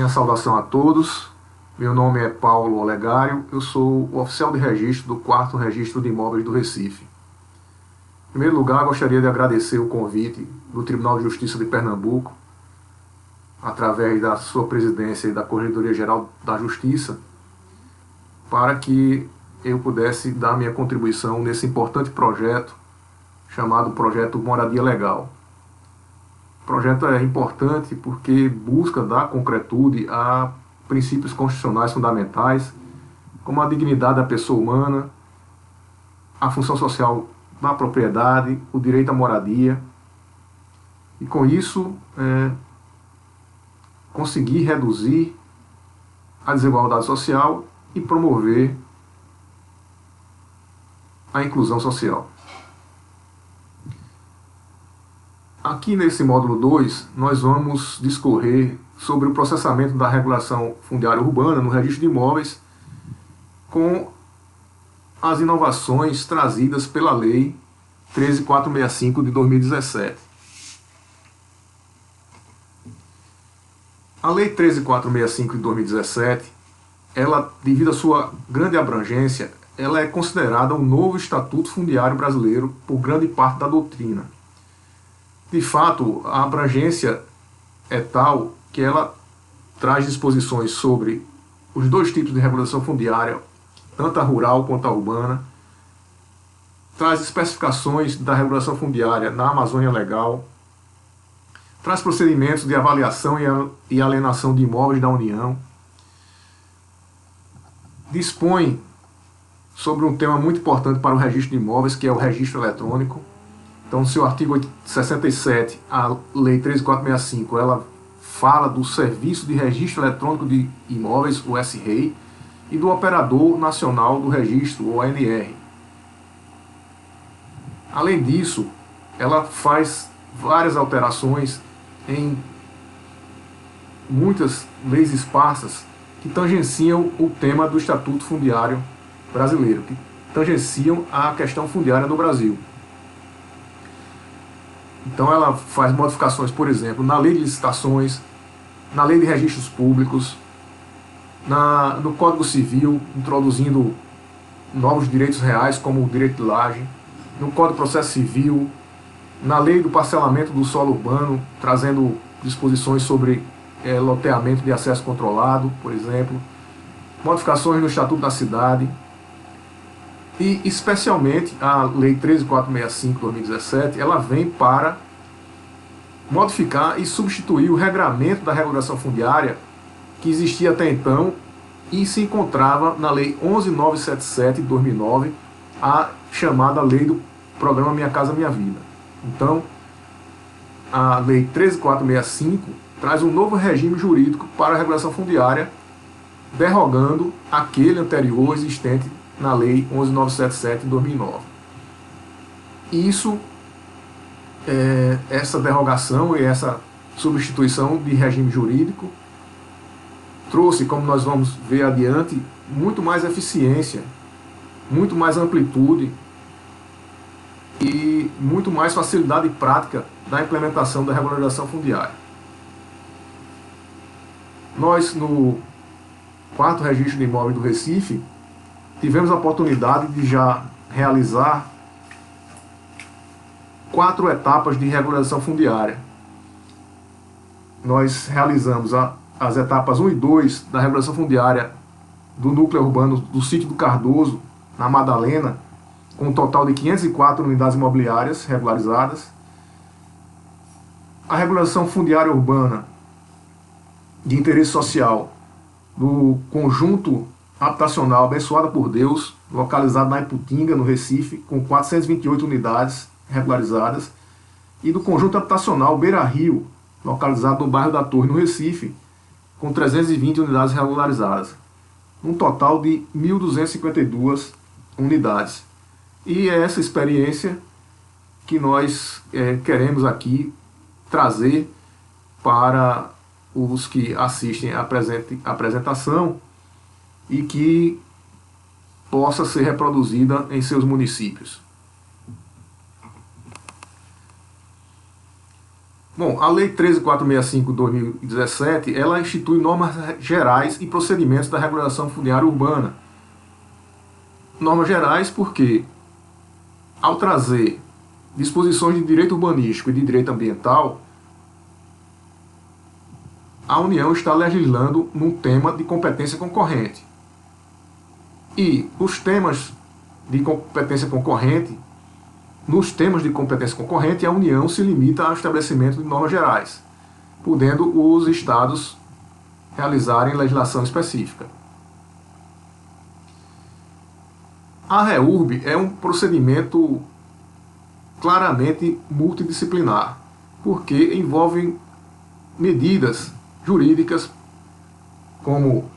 Minha saudação a todos. Meu nome é Paulo Olegário, eu sou o oficial de registro do 4º Registro de Imóveis do Recife. Em primeiro lugar, gostaria de agradecer o convite do Tribunal de Justiça de Pernambuco, através da sua presidência e da Corregedoria Geral da Justiça, para que eu pudesse dar minha contribuição nesse importante projeto chamado Projeto Moradia Legal. O projeto é importante porque busca dar concretude a princípios constitucionais fundamentais, como a dignidade da pessoa humana, a função social da propriedade, o direito à moradia, e com isso conseguir reduzir a desigualdade social e promover a inclusão social. Aqui nesse módulo 2, nós vamos discorrer sobre o processamento da regulação fundiária urbana no registro de imóveis com as inovações trazidas pela Lei 13.465 de 2017. A Lei 13.465 de 2017, ela, devido à sua grande abrangência, ela é considerada um novo Estatuto Fundiário Brasileiro por grande parte da doutrina. De fato, a abrangência é tal que ela traz disposições sobre os dois tipos de regulação fundiária, tanto a rural quanto a urbana, traz especificações da regulação fundiária na Amazônia Legal, traz procedimentos de avaliação e alienação de imóveis da União, dispõe sobre um tema muito importante para o registro de imóveis, que é o registro eletrônico. Então, no seu artigo 67, a Lei 13.465, ela fala do Serviço de Registro Eletrônico de Imóveis, o SREI, e do Operador Nacional do Registro, o ONR. Além disso, ela faz várias alterações em muitas leis esparsas que tangenciam o tema do Estatuto Fundiário Brasileiro, que tangenciam a questão fundiária no Brasil. Então ela faz modificações, por exemplo, na Lei de Licitações, na Lei de Registros Públicos, no Código Civil, introduzindo novos direitos reais, como o direito de laje, no Código de Processo Civil, na Lei do Parcelamento do Solo Urbano, trazendo disposições sobre loteamento de acesso controlado, por exemplo, modificações no Estatuto da Cidade, e especialmente a Lei 13.465 de 2017, ela vem para modificar e substituir o regramento da regulação fundiária que existia até então e se encontrava na Lei 11.977 de 2009, a chamada Lei do Programa Minha Casa Minha Vida. Então, a Lei 13.465 traz um novo regime jurídico para a regulação fundiária, derrogando aquele anterior existente na Lei 11.977 de 2009. Isso, essa derrogação e essa substituição de regime jurídico trouxe, como nós vamos ver adiante, muito mais eficiência, muito mais amplitude e muito mais facilidade prática da implementação da regularização fundiária. Nós, no 4º Registro de Imóveis do Recife, tivemos a oportunidade de já realizar 4 etapas de regularização fundiária. Nós realizamos as etapas 1 e 2 da regulação fundiária do núcleo urbano do Sítio do Cardoso, na Madalena, com um total de 504 unidades imobiliárias regularizadas. A regulação fundiária urbana de interesse social do conjunto habitacional Abençoada por Deus, localizado na Iputinga, no Recife, com 428 unidades regularizadas, e do conjunto habitacional Beira Rio, localizado no bairro da Torre, no Recife, com 320 unidades regularizadas, um total de 1.252 unidades. E é essa experiência que nós queremos aqui trazer para os que assistem à apresentação e que possa ser reproduzida em seus municípios. Bom, a Lei 13.465 de 2017, ela institui normas gerais e procedimentos da regularização fundiária urbana. Normas gerais porque, ao trazer disposições de direito urbanístico e de direito ambiental, a União está legislando num tema de competência concorrente. E os temas de competência concorrente, nos temas de competência concorrente, a União se limita ao estabelecimento de normas gerais, podendo os estados realizarem legislação específica. A REURB é um procedimento claramente multidisciplinar, porque envolve medidas jurídicas como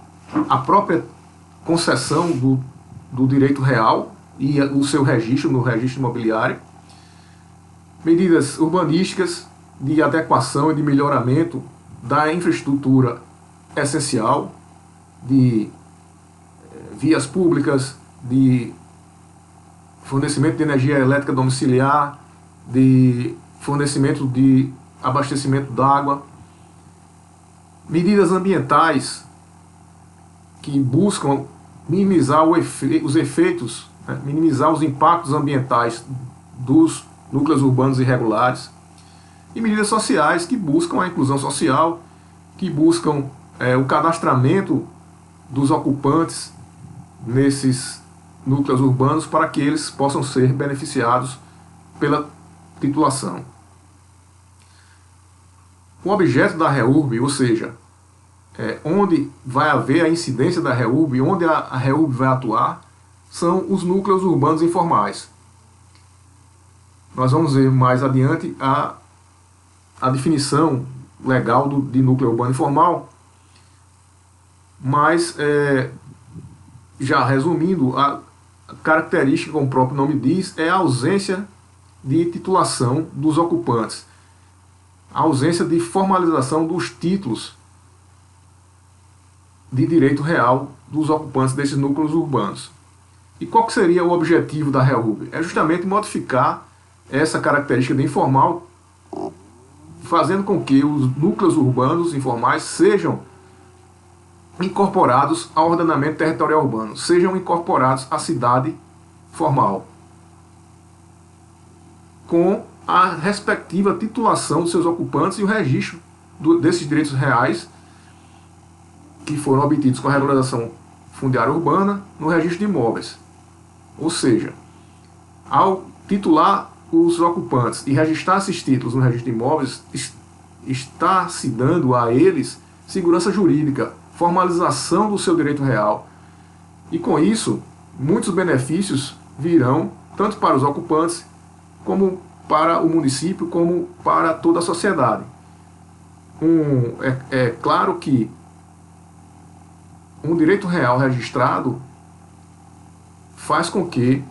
a própria concessão do direito real e o seu registro no registro imobiliário, medidas urbanísticas de adequação e de melhoramento da infraestrutura essencial, de vias públicas, de fornecimento de energia elétrica domiciliar, de fornecimento de abastecimento d'água, medidas ambientais que buscam minimizar os efeitos, minimizar os impactos ambientais dos núcleos urbanos irregulares, e medidas sociais que buscam a inclusão social, que buscam o cadastramento dos ocupantes nesses núcleos urbanos para que eles possam ser beneficiados pela titulação. O objeto da REURB, ou seja, onde vai haver a incidência da REURB, onde a REURB vai atuar, são os núcleos urbanos informais. Nós vamos ver mais adiante a definição legal de núcleo urbano informal, mas já resumindo, a característica, como o próprio nome diz, é a ausência de titulação dos ocupantes, a ausência de formalização dos títulos de direito real dos ocupantes desses núcleos urbanos. E qual que seria o objetivo da REURB? É justamente modificar essa característica de informal, fazendo com que os núcleos urbanos informais sejam incorporados ao ordenamento territorial urbano, sejam incorporados à cidade formal, com a respectiva titulação dos seus ocupantes e o registro desses direitos reais que foram obtidos com a regularização fundiária urbana no registro de imóveis. Ou seja, ao titular os ocupantes e registrar esses títulos no registro de imóveis, está se dando a eles segurança jurídica, formalização do seu direito real. E com isso, muitos benefícios virão tanto para os ocupantes, como para o município, como para toda a sociedade. É claro que um direito real registrado faz com que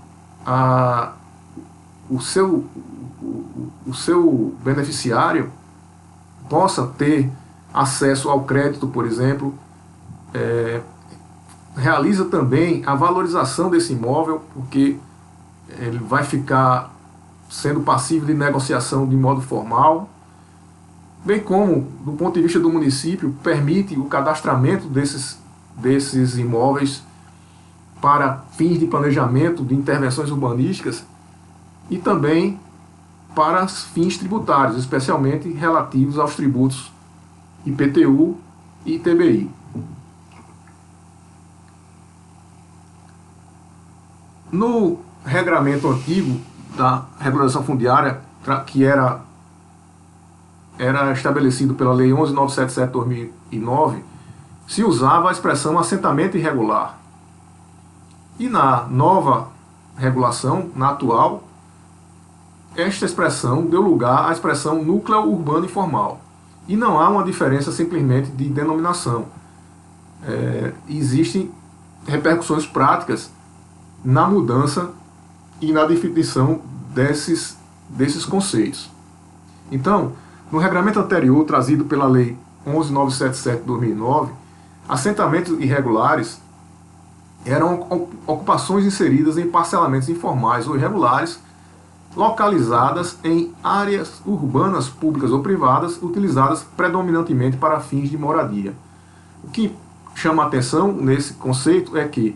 o seu beneficiário possa ter acesso ao crédito, por exemplo, realiza também a valorização desse imóvel, porque ele vai ficar sendo passível de negociação de modo formal, bem como, do ponto de vista do município, permite o cadastramento desses imóveis para fins de planejamento, de intervenções urbanísticas e também para fins tributários, especialmente relativos aos tributos IPTU e ITBI. No regramento antigo da regularização fundiária, que era estabelecido pela Lei 11.977 de 2009, se usava a expressão assentamento irregular. E na nova regulação, na atual, esta expressão deu lugar à expressão núcleo urbano informal. E não há uma diferença simplesmente de denominação. Existem repercussões práticas na mudança e na definição desses conceitos. Então, no regulamento anterior, trazido pela Lei 11.977 de 2009, assentamentos irregulares eram ocupações inseridas em parcelamentos informais ou irregulares localizadas em áreas urbanas públicas ou privadas utilizadas predominantemente para fins de moradia. O que chama a atenção nesse conceito é que,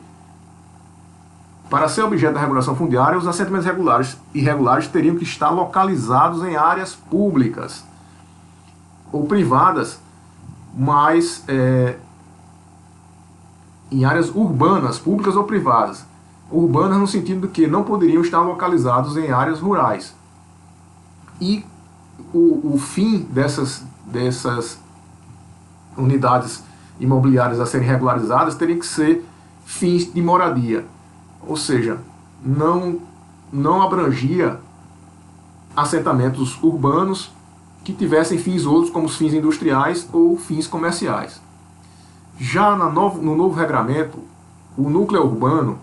para ser objeto da regulação fundiária, os assentamentos irregulares teriam que estar localizados em áreas públicas ou privadas, mas em áreas urbanas, públicas ou privadas. Urbanas no sentido de que não poderiam estar localizados em áreas rurais. E o fim dessas unidades imobiliárias a serem regularizadas teria que ser fins de moradia. Ou seja, não abrangia assentamentos urbanos que tivessem fins outros, como os fins industriais ou fins comerciais. Já no novo regramento, o núcleo urbano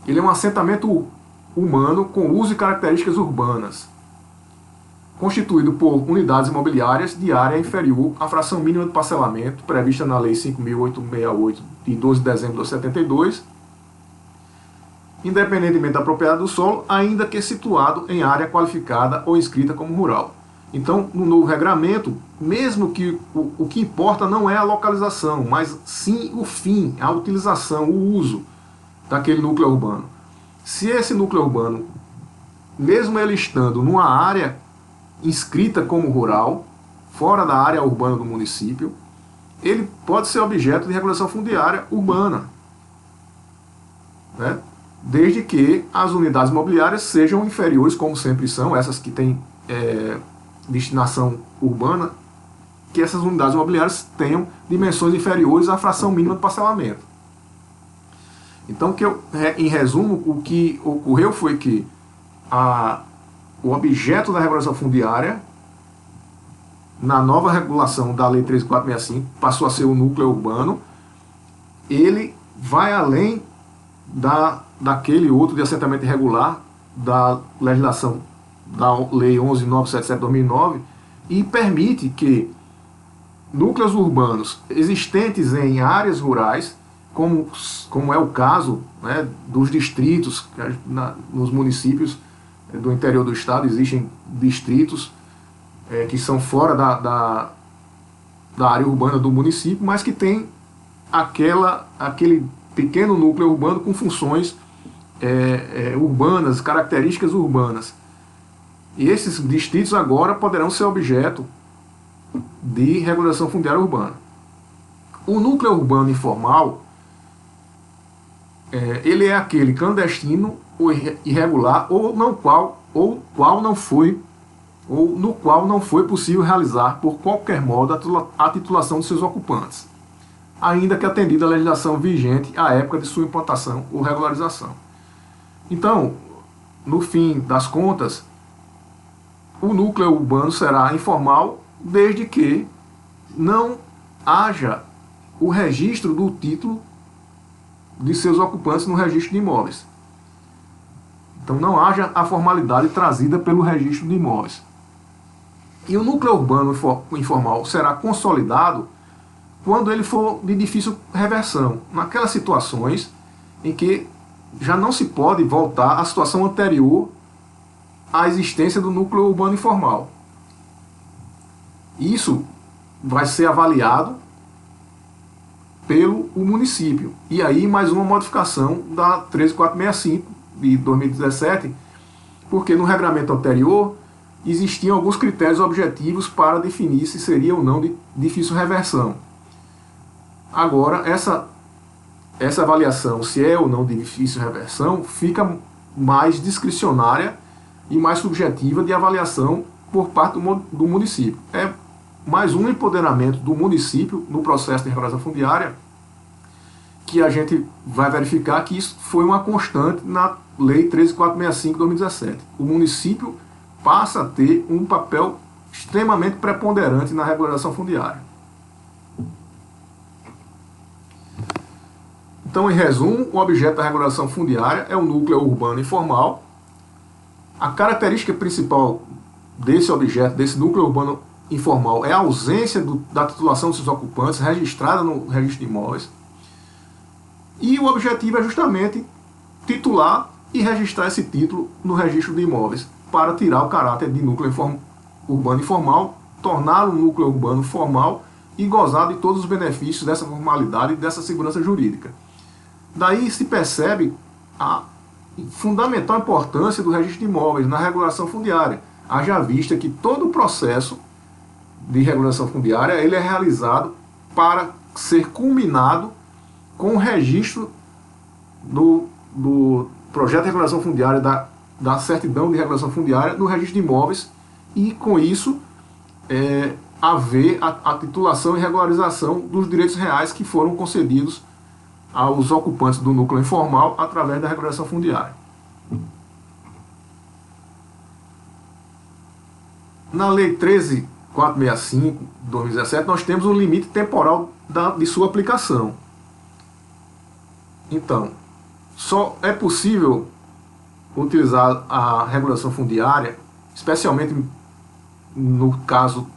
ele é um assentamento humano com uso e características urbanas, constituído por unidades imobiliárias de área inferior à fração mínima de parcelamento prevista na Lei 5.868, de 12 de dezembro de 72, independentemente da propriedade do solo, ainda que situado em área qualificada ou inscrita como rural. Então, no novo regramento, mesmo que o que importa não é a localização, mas sim o fim, a utilização, o uso daquele núcleo urbano. Se esse núcleo urbano, mesmo ele estando numa área inscrita como rural, fora da área urbana do município, ele pode ser objeto de regulação fundiária urbana, né? Desde que as unidades imobiliárias sejam inferiores, como sempre são, essas que têm destinação urbana, que essas unidades imobiliárias tenham dimensões inferiores à fração mínima de parcelamento. Então, em resumo, o que ocorreu foi que o objeto da regulação fundiária, na nova regulação da Lei 13.465, passou a ser o núcleo urbano. Ele vai além daquele outro de assentamento irregular da legislação da Lei 11.977 de 2009 e permite que núcleos urbanos existentes em áreas rurais, como é o caso, né, dos distritos, nos municípios do interior do estado existem distritos que são fora da área urbana do município, mas que tem aquele pequeno núcleo urbano com funções urbanas, características urbanas. E esses distritos agora poderão ser objeto de regulação fundiária urbana. O núcleo urbano informal, ele é aquele clandestino ou irregular ou no qual não foi possível realizar por qualquer modo a titulação de seus ocupantes, ainda que atendida a legislação vigente à época de sua implantação ou regularização. Então, no fim das contas, o núcleo urbano será informal desde que não haja o registro do título de seus ocupantes no registro de imóveis. Então não haja a formalidade trazida pelo registro de imóveis. E o núcleo urbano informal será consolidado quando ele for de difícil reversão, naquelas situações em que já não se pode voltar à situação anterior à existência do núcleo urbano informal. Isso vai ser avaliado pelo município. E aí mais uma modificação da 13465 de 2017, porque no regramento anterior existiam alguns critérios objetivos para definir se seria ou não de difícil reversão. Agora, essa avaliação, se é ou não de difícil reversão, fica mais discricionária e mais subjetiva de avaliação por parte do município. É mais um empoderamento do município no processo de regulação fundiária, que a gente vai verificar que isso foi uma constante na Lei 13.465 de 2017. O município passa a ter um papel extremamente preponderante na regulação fundiária. Então, em resumo, o objeto da regulação fundiária é o núcleo urbano informal. A característica principal desse objeto, desse núcleo urbano informal, é a ausência da titulação dos seus ocupantes registrada no registro de imóveis. E o objetivo é justamente titular e registrar esse título no registro de imóveis, para tirar o caráter de núcleo urbano informal, torná-lo um núcleo urbano formal e gozar de todos os benefícios dessa formalidade e dessa segurança jurídica. Daí se percebe a fundamental importância do registro de imóveis na regulação fundiária, haja vista que todo o processo de regulação fundiária ele é realizado para ser culminado com o registro do projeto de regulação fundiária, da certidão de regulação fundiária no registro de imóveis, e com isso haver a titulação e regularização dos direitos reais que foram concedidos aos ocupantes do núcleo informal através da regulação fundiária. Na Lei 13.465 de 2017, nós temos um limite temporal de sua aplicação. Então, só é possível utilizar a regulação fundiária, especialmente no caso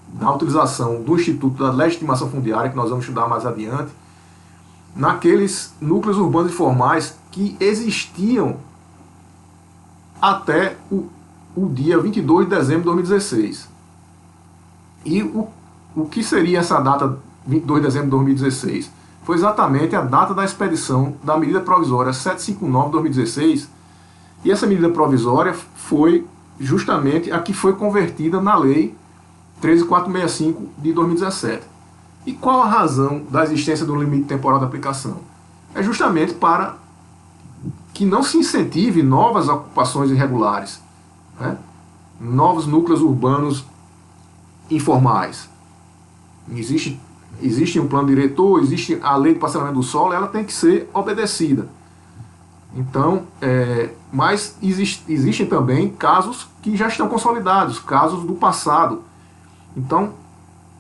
da utilização do Instituto da Legitimação Fundiária, que nós vamos estudar mais adiante, naqueles núcleos urbanos informais que existiam até o dia 22 de dezembro de 2016. E o que seria essa data, 22 de dezembro de 2016? Foi exatamente a data da expedição da medida provisória 759 de 2016, e essa medida provisória foi justamente a que foi convertida na Lei 13.465 de 2017. E qual a razão da existência do limite temporal de aplicação? É justamente para que não se incentive novas ocupações irregulares, né? Novos núcleos urbanos informais. Existe um plano diretor, existe a lei de parcelamento do solo, ela tem que ser obedecida. Então, mas existem também casos que já estão consolidados, casos do passado. Então,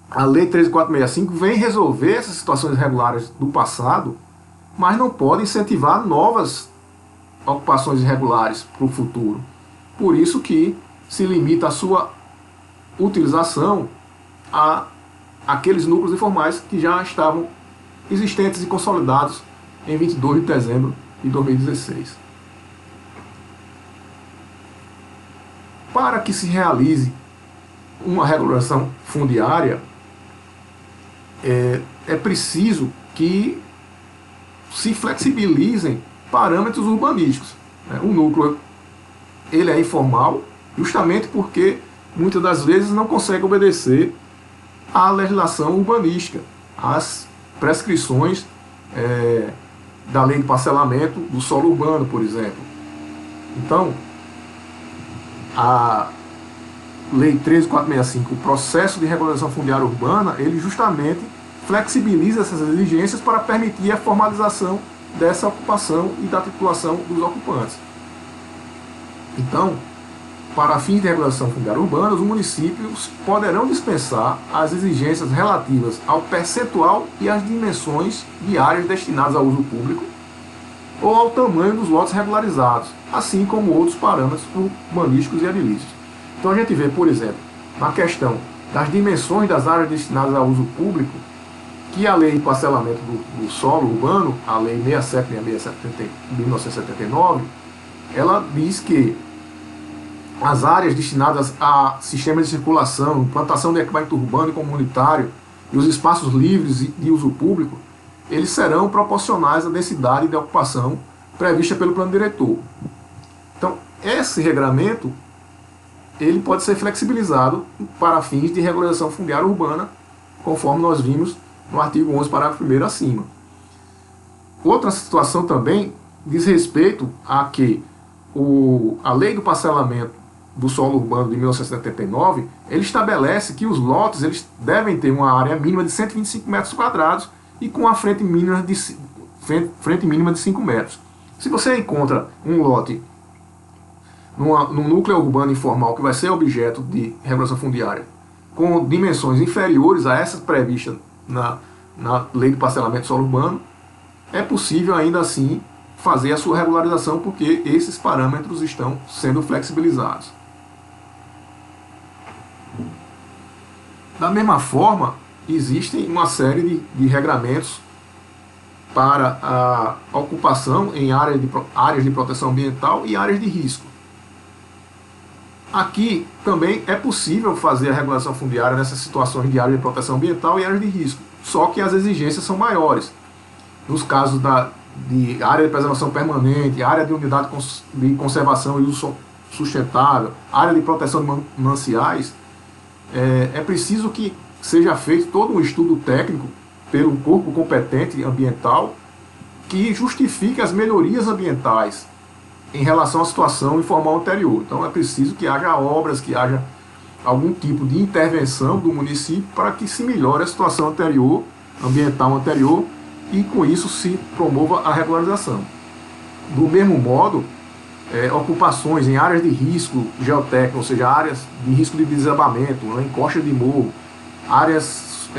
a Lei 13.465 vem resolver essas situações irregulares do passado, mas não pode incentivar novas ocupações irregulares para o futuro. Por isso que se limita a sua utilização a aqueles núcleos informais que já estavam existentes e consolidados em 22 de dezembro de 2016. Para que se realize uma regulação fundiária, é preciso que se flexibilizem parâmetros urbanísticos. O núcleo ele é informal justamente porque muitas das vezes não consegue obedecer à legislação urbanística, às prescrições da lei de parcelamento do solo urbano, por exemplo. Então, a Lei 13.465, o processo de regularização fundiária urbana, ele justamente flexibiliza essas exigências para permitir a formalização dessa ocupação e da titulação dos ocupantes. Então, para fins de regulação fundiária urbana, os municípios poderão dispensar as exigências relativas ao percentual e às dimensões de áreas destinadas ao uso público ou ao tamanho dos lotes regularizados, assim como outros parâmetros urbanísticos e edilícios. Então a gente vê, por exemplo, na questão das dimensões das áreas destinadas ao uso público, que a lei de parcelamento do solo urbano, a lei 67.66 de 1979, ela diz que as áreas destinadas a sistemas de circulação, implantação de equipamento urbano e comunitário e os espaços livres de uso público, eles serão proporcionais à densidade de ocupação prevista pelo plano diretor. Então, esse regramento ele pode ser flexibilizado para fins de regularização fundiária urbana, conforme nós vimos no artigo 11, parágrafo 1º acima. Outra situação também diz respeito a que a lei do parcelamento do solo urbano de 1979, ele estabelece que os lotes eles devem ter uma área mínima de 125 metros quadrados e com a frente mínima de 5 metros. Se você encontra um lote num núcleo urbano informal que vai ser objeto de regulação fundiária com dimensões inferiores a essas previstas na lei de parcelamento do solo urbano, é possível ainda assim fazer a sua regularização porque esses parâmetros estão sendo flexibilizados. Da mesma forma, existem uma série de regramentos para a ocupação em áreas de proteção ambiental e áreas de risco. Aqui também é possível fazer a regulação fundiária nessas situações de área de proteção ambiental e áreas de risco, só que as exigências são maiores. Nos casos de área de preservação permanente, área de unidade de conservação e uso sustentável, área de proteção de mananciais, é preciso que seja feito todo um estudo técnico pelo corpo competente ambiental que justifique as melhorias ambientais em relação à situação informal anterior. Então é preciso que haja obras, que haja algum tipo de intervenção do município para que se melhore a situação anterior, ambiental anterior, e com isso se promova a regularização. Do mesmo modo, ocupações em áreas de risco geotécnico, ou seja, áreas de risco de desabamento, encosta de morro, áreas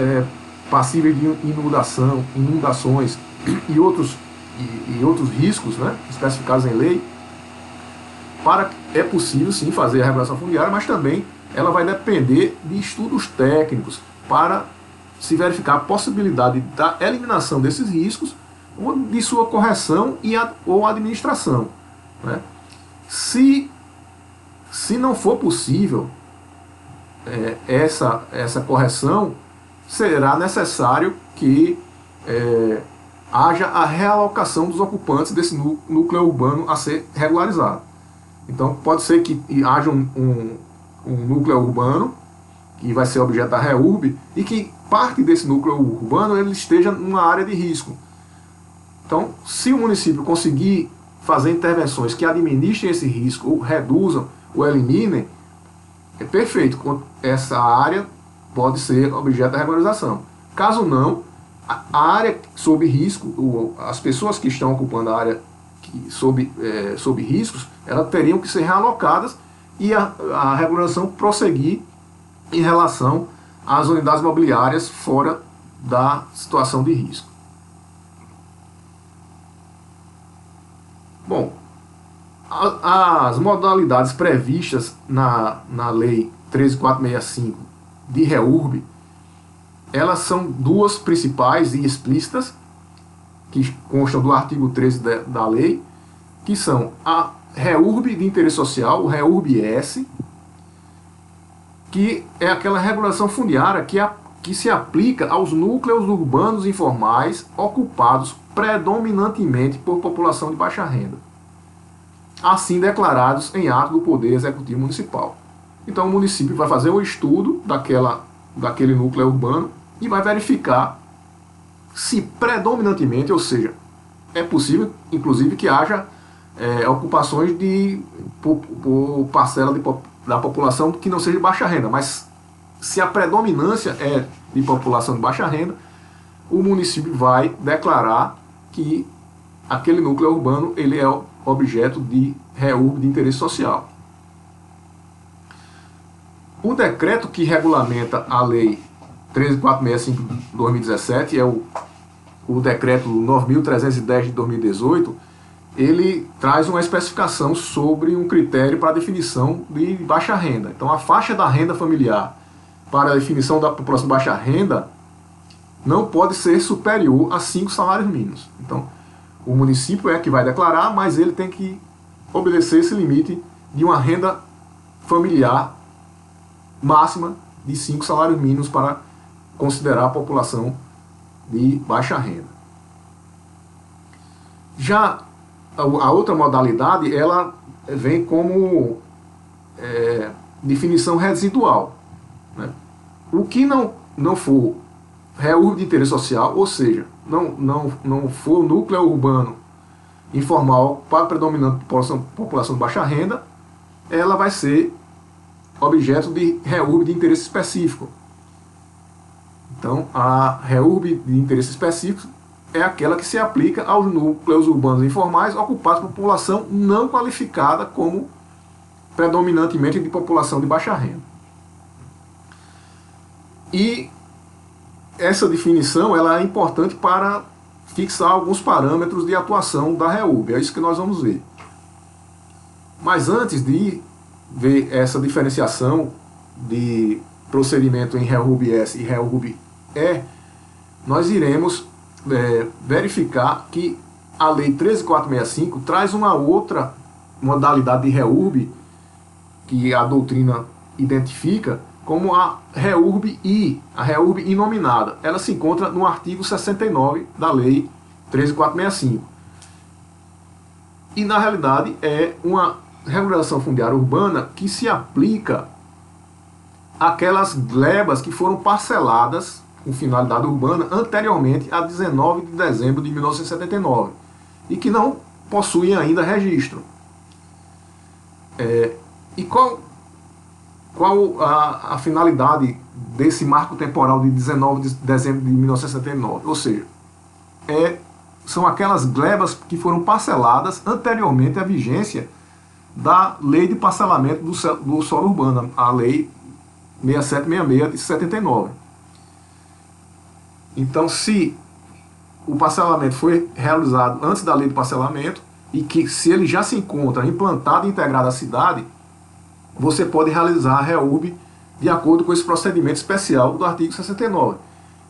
passíveis de inundações e outros riscos, né, especificados em lei, é possível sim fazer a regulação fundiária, mas também ela vai depender de estudos técnicos para se verificar a possibilidade da eliminação desses riscos ou de sua correção ou administração, né? Se não for possível essa correção, será necessário que haja a realocação dos ocupantes desse núcleo urbano a ser regularizado. Então pode ser que haja um núcleo urbano que vai ser objeto da REURB e que parte desse núcleo urbano ele esteja numa área de risco. Então, se o município conseguir fazer intervenções que administrem esse risco, ou reduzam, ou eliminem, é perfeito. Essa área pode ser objeto da regularização. Caso não, a área sob risco, as pessoas que estão ocupando a área sob riscos, elas teriam que ser realocadas e a regularização prosseguir em relação às unidades mobiliárias fora da situação de risco. Bom, as modalidades previstas na Lei 13.465 de REURB, elas são duas principais e explícitas, que constam do artigo 13 da lei, que são a REURB de interesse social, o REURB-S, que é aquela regulação fundiária que se aplica aos núcleos urbanos informais ocupados predominantemente por população de baixa renda, assim declarados em ato do Poder Executivo Municipal. Então o município vai fazer um estudo daquele núcleo urbano e vai verificar se predominantemente, ou seja, é possível inclusive que haja ocupações por parcela da população que não seja de baixa renda, mas se a predominância é de população de baixa renda, o município vai declarar que aquele núcleo urbano ele é objeto de REURB de interesse social. O decreto que regulamenta a Lei 13.465 de 2017, é o decreto 9.310 de 2018, ele traz uma especificação sobre um critério para a definição de baixa renda. Então a faixa da renda familiar para a definição da população de baixa renda não pode ser superior a 5 salários mínimos. Então o município é que vai declarar, mas ele tem que obedecer esse limite de uma renda familiar máxima de 5 salários mínimos para considerar a população de baixa renda. Já a outra modalidade, ela vem como definição residual, né? O que não for REURB de interesse social, ou seja, não for núcleo urbano informal para a predominante população de baixa renda, ela vai ser objeto de REURB de interesse específico. Então, a REURB de interesse específico é aquela que se aplica aos núcleos urbanos informais ocupados por população não qualificada como predominantemente de população de baixa renda. E essa definição ela é importante para fixar alguns parâmetros de atuação da REURB, é isso que nós vamos ver. Mas antes de ver essa diferenciação de procedimento em REURB-S e REURB-E, nós iremos verificar que a Lei 13.465 traz uma outra modalidade de REURB que a doutrina identifica como a REURB I, a REURB inominada. Ela se encontra no artigo 69 da Lei 13.465. E, na realidade, é uma regularização fundiária urbana que se aplica àquelas glebas que foram parceladas com finalidade urbana anteriormente a 19 de dezembro de 1979 e que não possuem ainda registro. E qual a finalidade desse marco temporal de 19 de dezembro de 1979? Ou seja, são aquelas glebas que foram parceladas anteriormente à vigência da Lei de Parcelamento do Solo Urbano, a Lei 6766 de 79. Então, se o parcelamento foi realizado antes da Lei de Parcelamento e que se ele já se encontra implantado e integrado à cidade, você pode realizar a REURB de acordo com esse procedimento especial do artigo 69.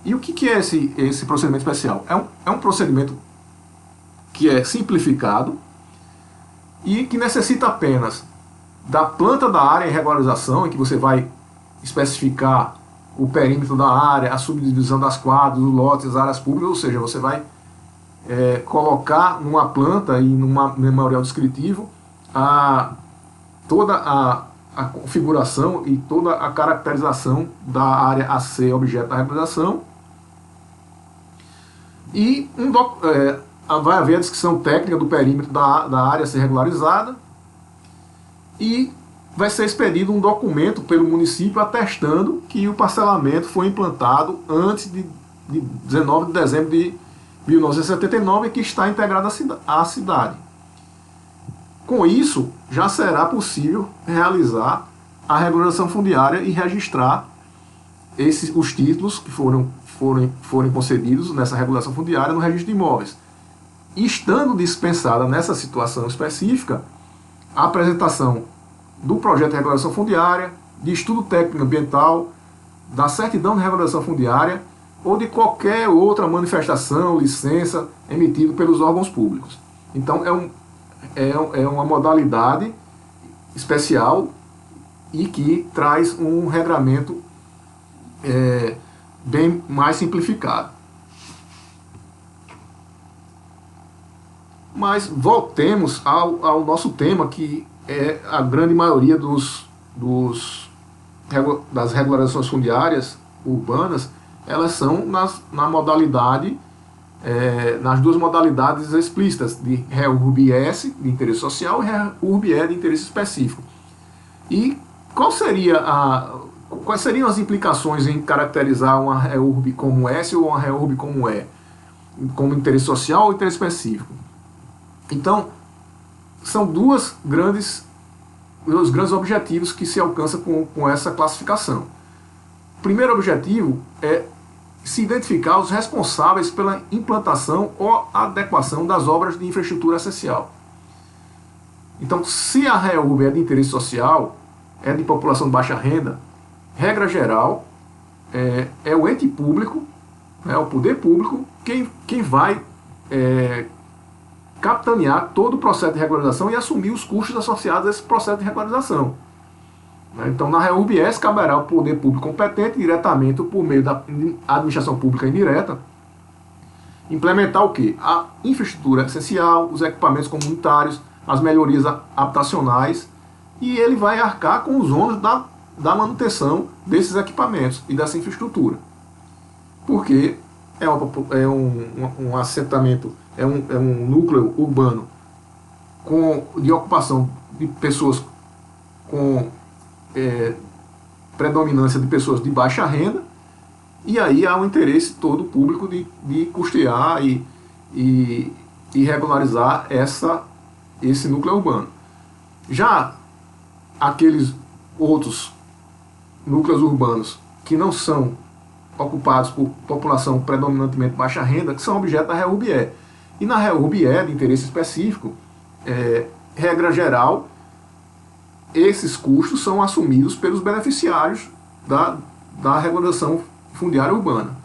E o que é esse procedimento especial? É um procedimento que é simplificado e que necessita apenas da planta da área em regularização, em que você vai especificar o perímetro da área, a subdivisão das quadras, os lotes, as áreas públicas, ou seja, você vai colocar numa planta e num memorial descritivo toda a configuração e toda a caracterização da área a ser objeto da regularização. E vai haver a descrição técnica do perímetro da área a ser regularizada e vai ser expedido um documento pelo município atestando que o parcelamento foi implantado antes de 19 de dezembro de 1979 e que está integrado à cidade. Com isso, já será possível realizar a regularização fundiária e registrar os títulos que forem concedidos nessa regulação fundiária no registro de imóveis. Estando dispensada nessa situação específica a apresentação do projeto de regulação fundiária, de estudo técnico ambiental, da certidão de regulação fundiária ou de qualquer outra manifestação, licença emitida pelos órgãos públicos. Então é uma modalidade especial e que traz um regramento bem mais simplificado. Mas voltemos ao nosso tema, que é a grande maioria das regularizações fundiárias urbanas, elas são nas duas modalidades explícitas, de REURB-S, de interesse social, e REURB-E, de interesse específico. E quais seriam as implicações em caracterizar uma REURB como S ou uma REURB como E? Como interesse social ou interesse específico? Então, são dois grandes objetivos que se alcança com essa classificação. O primeiro objetivo é se identificar os responsáveis pela implantação ou adequação das obras de infraestrutura essencial. Então, se a REURB é de interesse social, é de população de baixa renda, regra geral, é o ente público, o poder público, quem vai capitanear todo o processo de regularização e assumir os custos associados a esse processo de regularização. Então, na REURB-S, caberá ao poder público competente, diretamente ou por meio da administração pública indireta, implementar o quê? A infraestrutura essencial, os equipamentos comunitários, as melhorias habitacionais, e ele vai arcar com os ônus da manutenção desses equipamentos e dessa infraestrutura. Porque é um assentamento, é um núcleo urbano de ocupação de pessoas com predominância de pessoas de baixa renda, e aí há um interesse todo público de custear e regularizar esse núcleo urbano. Já aqueles outros núcleos urbanos que não são ocupados por população predominantemente baixa renda, que são objeto da REURB-E. E na REURB-E, de interesse específico, regra geral, esses custos são assumidos pelos beneficiários da regularização fundiária urbana.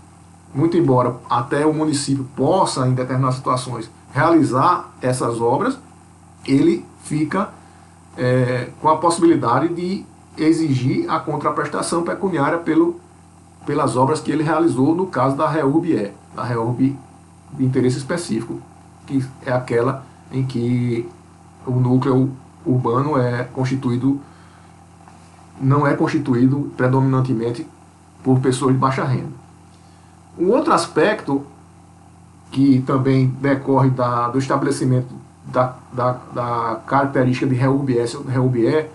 Muito embora até o município possa, em determinadas situações, realizar essas obras, ele fica com a possibilidade de exigir a contraprestação pecuniária pelas obras que ele realizou no caso da REURB-E, da REURB de interesse específico, que é aquela em que o núcleo urbano não é constituído predominantemente por pessoas de baixa renda. Um outro aspecto que também decorre do estabelecimento da característica de REURB-S ou REURB-E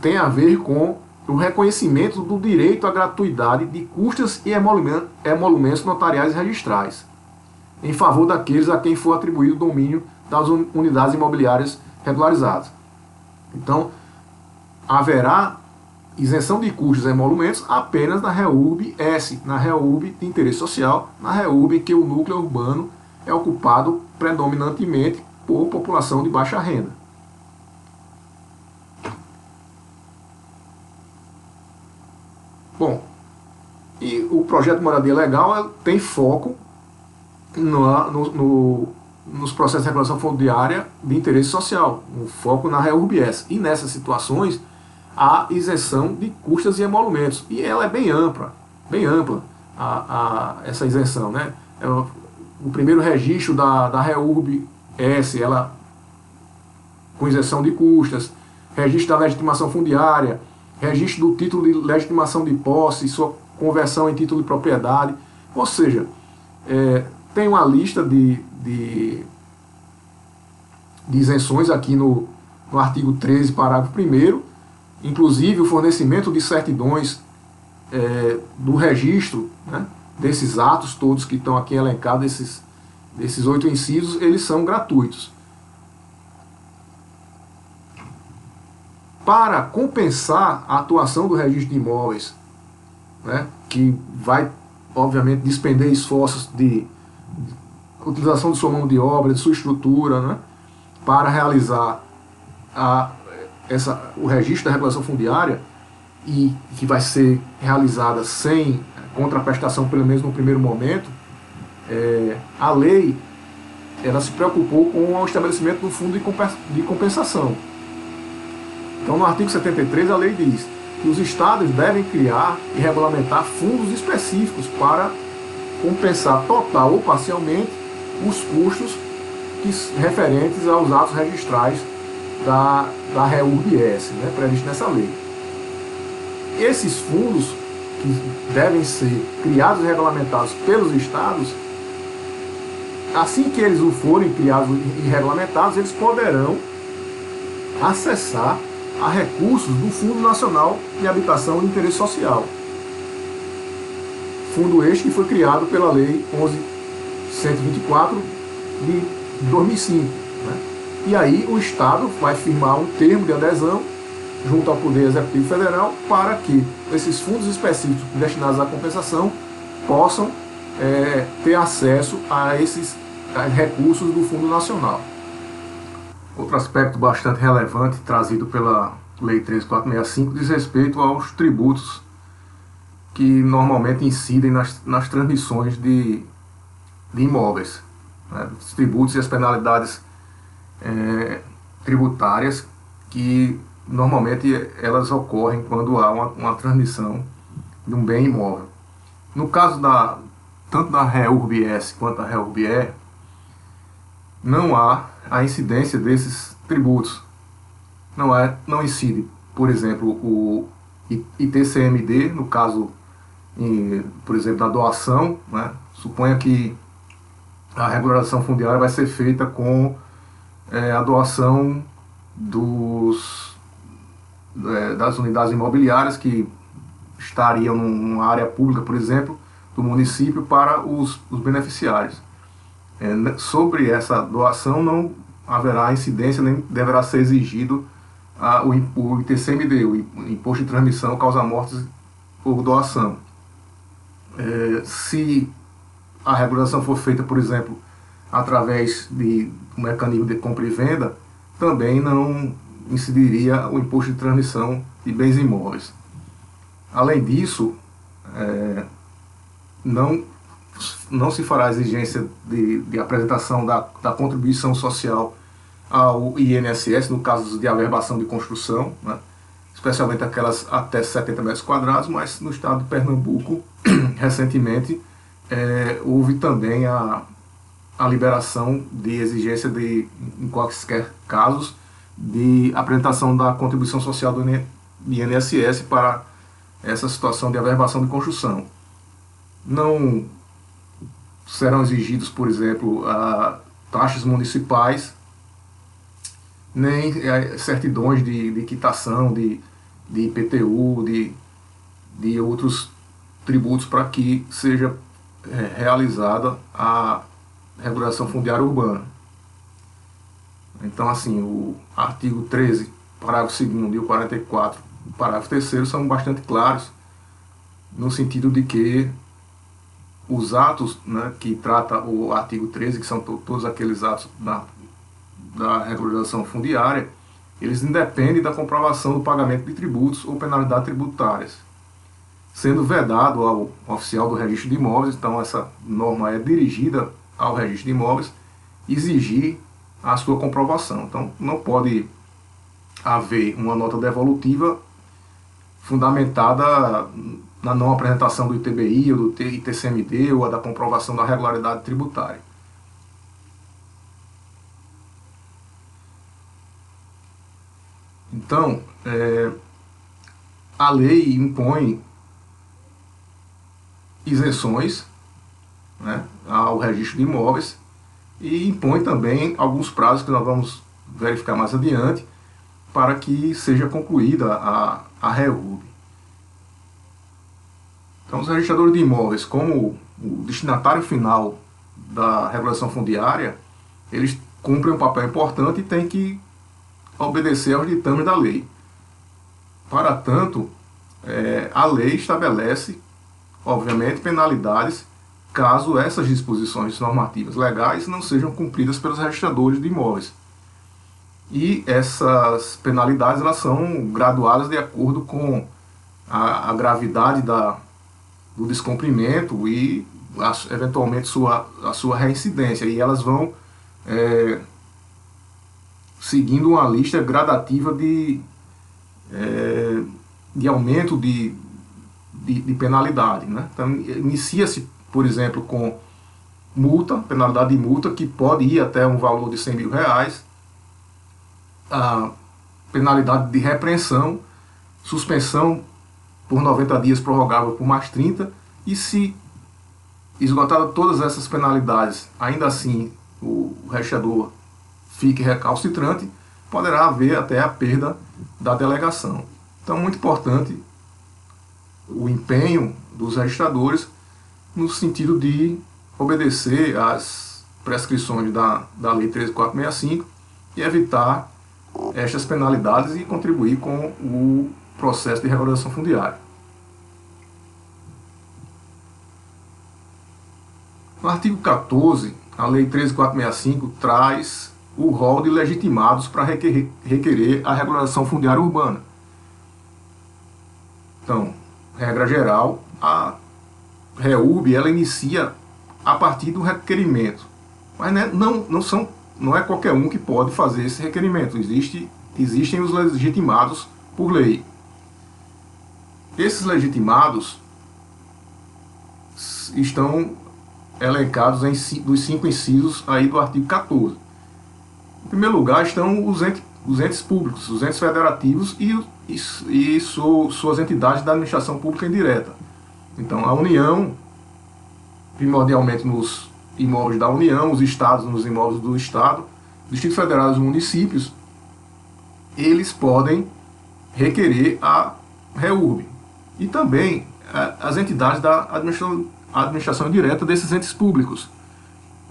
tem a ver com o reconhecimento do direito à gratuidade de custas e emolumentos notariais e registrais, em favor daqueles a quem for atribuído o domínio das unidades imobiliárias regularizadas. Então, haverá isenção de custos e emolumentos apenas na REURB-S, na REURB de interesse social, na REURB em que o núcleo urbano é ocupado predominantemente por população de baixa renda. Bom, e o projeto Moradia Legal tem foco nos processos de regulação fundiária de interesse social, um foco na REURB-S. E nessas situações, há isenção de custas e emolumentos. E ela é bem ampla essa isenção, né? O primeiro registro da REURB-S, ela com isenção de custas, registro da legitimação fundiária, registro do título de legitimação de posse e sua conversão em título de propriedade. Ou seja, tem uma lista de isenções aqui no artigo 13, parágrafo 1º, inclusive o fornecimento de certidões do registro, né, desses atos todos que estão aqui elencados, desses 8 incisos, eles são gratuitos. Para compensar a atuação do registro de imóveis, né, que vai, obviamente, despender esforços de utilização de sua mão de obra, de sua estrutura, né, para realizar o registro da regulação fundiária, e que vai ser realizada sem contraprestação, pelo menos no primeiro momento, a lei ela se preocupou com o estabelecimento do fundo de compensação. Então, no artigo 73, a lei diz que os estados devem criar e regulamentar fundos específicos para compensar total ou parcialmente os custos referentes aos atos registrais da REURB-S, né, previsto nessa lei. Esses fundos, que devem ser criados e regulamentados pelos estados, assim que eles forem criados e regulamentados, eles poderão acessar a recursos do Fundo Nacional de Habitação de Interesse Social. Fundo este que foi criado pela Lei 11.124 de 2005. Né? E aí o Estado vai firmar um termo de adesão junto ao Poder Executivo Federal para que esses fundos específicos destinados à compensação possam ter acesso a esses recursos do Fundo Nacional. Outro aspecto bastante relevante trazido pela Lei 13.465 diz respeito aos tributos que normalmente incidem nas transmissões de imóveis, né? Os tributos e as penalidades tributárias que normalmente elas ocorrem quando há uma transmissão de um bem imóvel. No caso tanto da REURB-S quanto da REURB-E, não há a incidência desses tributos. Não incide, por exemplo, o ITCMD, no caso, por exemplo, da doação, né? Suponha que a regularização fundiária vai ser feita com a doação das unidades imobiliárias que estariam numa área pública, por exemplo, do município para os beneficiários. Sobre essa doação não haverá incidência, nem deverá ser exigido o ITCMD, o Imposto de Transmissão Causa-Mortes por Doação. Se a regulação for feita, por exemplo, através de um mecanismo de compra e venda, também não incidiria o Imposto de Transmissão de Bens Imóveis. Além disso, não se fará exigência de apresentação da contribuição social ao INSS, no caso de averbação de construção, né? Especialmente aquelas até 70 metros quadrados, mas no estado de Pernambuco, recentemente, houve também a liberação de exigência de, em quaisquer casos, de apresentação da contribuição social do INSS para essa situação de averbação de construção. Não serão exigidos, por exemplo, taxas municipais, nem certidões de quitação, de IPTU, de outros tributos para que seja realizada a regulação fundiária urbana. Então, assim, o artigo 13, parágrafo 2º e o 44, parágrafo 3º são bastante claros, no sentido de que os atos, né, que trata o artigo 13, que são todos aqueles atos da regularização fundiária, eles independem da comprovação do pagamento de tributos ou penalidades tributárias, sendo vedado ao oficial do registro de imóveis. Então essa norma é dirigida ao registro de imóveis exigir a sua comprovação. Então não pode haver uma nota devolutiva fundamentada na não apresentação do ITBI ou do ITCMD ou a da comprovação da regularidade tributária. Então, a lei impõe isenções, né, ao registro de imóveis e impõe também alguns prazos que nós vamos verificar mais adiante para que seja concluída a REURB. Então, os registradores de imóveis, como o destinatário final da regulação fundiária, eles cumprem um papel importante e têm que obedecer aos ditames da lei. Para tanto, a lei estabelece, obviamente, penalidades caso essas disposições normativas legais não sejam cumpridas pelos registradores de imóveis. E essas penalidades elas são graduadas de acordo com a gravidade do descumprimento e, eventualmente, a sua reincidência. E elas vão seguindo uma lista gradativa de aumento de penalidade, né? Então, inicia-se, por exemplo, com multa, penalidade de multa, que pode ir até um valor de R$100.000, a penalidade de repreensão, suspensão por 90 dias prorrogável por mais 30, e se esgotadas todas essas penalidades, ainda assim o registrador fique recalcitrante, poderá haver até a perda da delegação. Então, muito importante o empenho dos registradores no sentido de obedecer às prescrições da Lei 13.465 e evitar estas penalidades e contribuir com o processo de regularização fundiária. No artigo 14, a Lei 13.465 traz o rol de legitimados para requerer a regularização fundiária urbana. Então, regra geral, a REURB ela inicia a partir do requerimento, mas não é qualquer um que pode fazer esse requerimento. Existem os legitimados por lei. Esses legitimados estão elencados dos 5 incisos aí do artigo 14. Em primeiro lugar estão os entes públicos, os entes federativos e suas entidades da administração pública indireta. Então, a União, primordialmente nos imóveis da União, os estados nos imóveis do Estado, o Distrito Federal e os municípios, eles podem requerer a REURB. E também as entidades da administração direta desses entes públicos.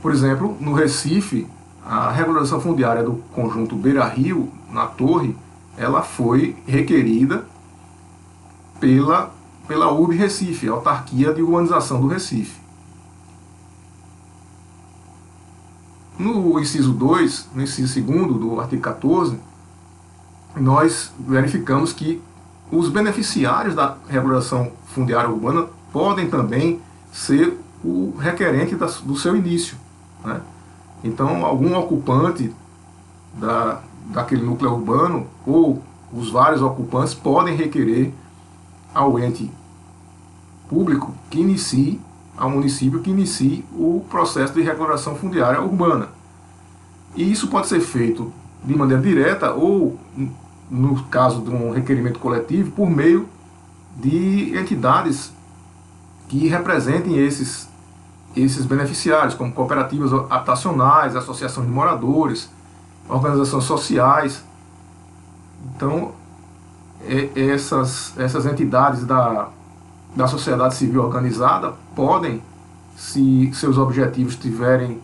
Por exemplo, no Recife, a regularização fundiária do conjunto Beira Rio, na Torre, ela foi requerida pela URB Recife, a autarquia de urbanização do Recife. No inciso 2, no inciso 2º do artigo 14, nós verificamos que os beneficiários da regularização fundiária urbana podem também ser o requerente do seu início, né? Então, algum ocupante daquele núcleo urbano ou os vários ocupantes podem requerer ao ente público que inicie, ao município que inicie o processo de regulação fundiária urbana. E isso pode ser feito de maneira direta ou, no caso de um requerimento coletivo, por meio de entidades que representem esses beneficiários, como cooperativas habitacionais, associações de moradores, organizações sociais. Então, essas entidades da sociedade civil organizada podem, se seus objetivos tiverem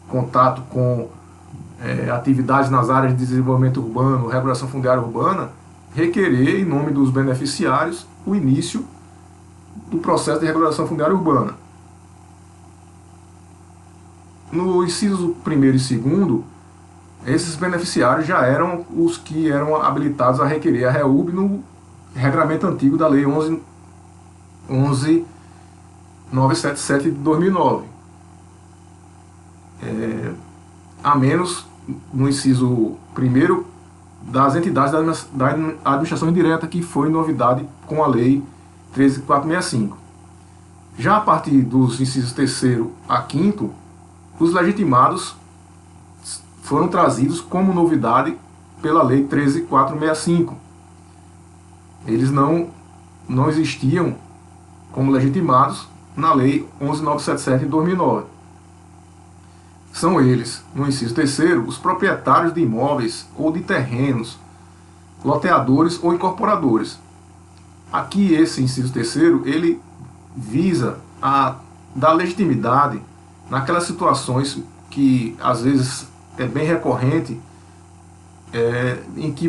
contato com atividades nas áreas de desenvolvimento urbano, regulação fundiária urbana, requerer, em nome dos beneficiários, o início do processo de regulação fundiária urbana. No inciso 1º e 2º, esses beneficiários já eram os que eram habilitados a requerer a REURB no regramento antigo da Lei 11.977 de 2009. A menos, no inciso 1º, das entidades da administração indireta, que foi novidade com a Lei 13.465. Já a partir dos incisos 3º a 5º, os legitimados foram trazidos como novidade pela Lei 13.465. Eles não existiam como legitimados na Lei 11.977 de 2009. São eles, no inciso 3º, os proprietários de imóveis ou de terrenos, loteadores ou incorporadores. Aqui esse inciso 3º, ele visa dar legitimidade naquelas situações que às vezes é bem recorrente, em que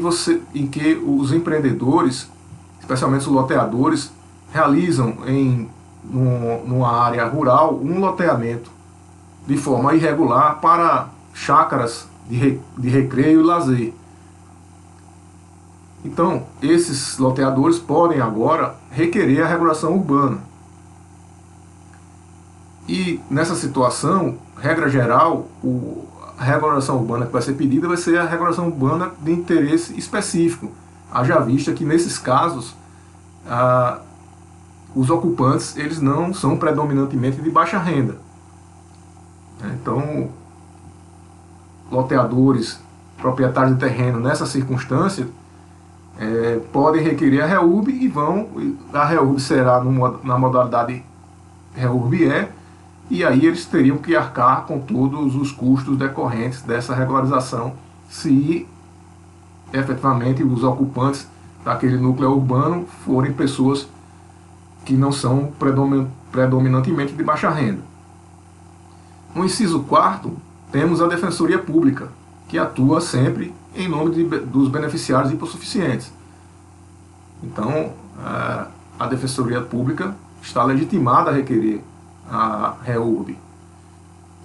os empreendedores, especialmente os loteadores, realizam numa área rural um loteamento de forma irregular para chácaras de recreio e lazer. Então, esses loteadores podem agora requerer a regulação urbana. E nessa situação, regra geral, a regulação urbana que vai ser pedida vai ser a regulação urbana de interesse específico. Haja vista que nesses casos, os ocupantes eles não são predominantemente de baixa renda. Então, loteadores, proprietários de terreno nessa circunstância, podem requerer a REURB a REURB será na modalidade REURB-E, e aí eles teriam que arcar com todos os custos decorrentes dessa regularização, se efetivamente os ocupantes daquele núcleo urbano forem pessoas que não são predominantemente de baixa renda. No inciso 4º, temos a Defensoria Pública, que atua sempre em nome dos beneficiários hipossuficientes. Então, a Defensoria Pública está legitimada a requerer a REURB.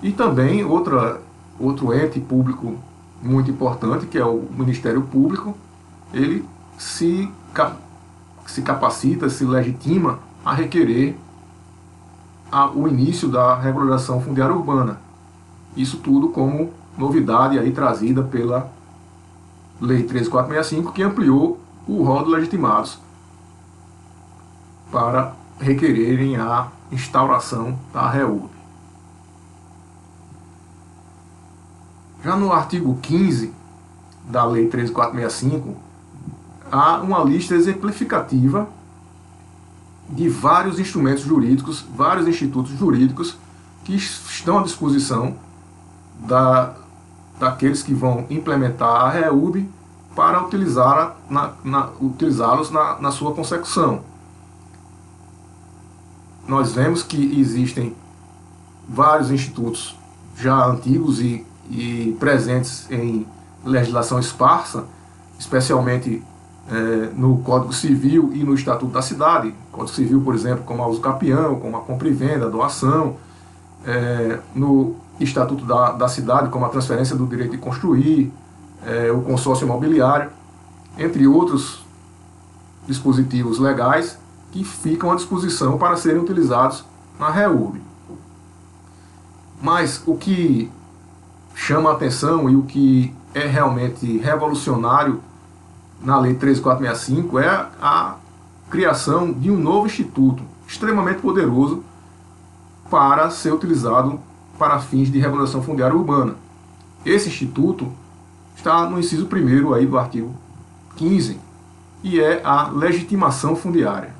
E também outro ente público muito importante, que é o Ministério Público, ele se capacita, se legitima a requerer o início da regulação fundiária urbana. Isso tudo como novidade aí trazida pela Lei 13.465, que ampliou o rol de legitimados para requererem a instauração da REURB. Já no artigo 15 da Lei 13.465, há uma lista exemplificativa de vários instrumentos jurídicos, vários institutos jurídicos que estão à disposição daqueles que vão implementar a REURB para utilizá-los na sua consecução. Nós vemos que existem vários institutos já antigos e presentes em legislação esparsa, especialmente no Código Civil e no Estatuto da Cidade. Código Civil, por exemplo, como a uso capião, como a compra e venda, a doação. No Estatuto da Cidade, como a transferência do direito de construir, o consórcio imobiliário, entre outros dispositivos legais que ficam à disposição para serem utilizados na REURB. Mas o que chama a atenção e o que é realmente revolucionário na Lei 13.465 é a criação de um novo instituto extremamente poderoso para ser utilizado para fins de regulação fundiária urbana. Esse instituto está no inciso 1º aí do artigo 15 e é a legitimação fundiária.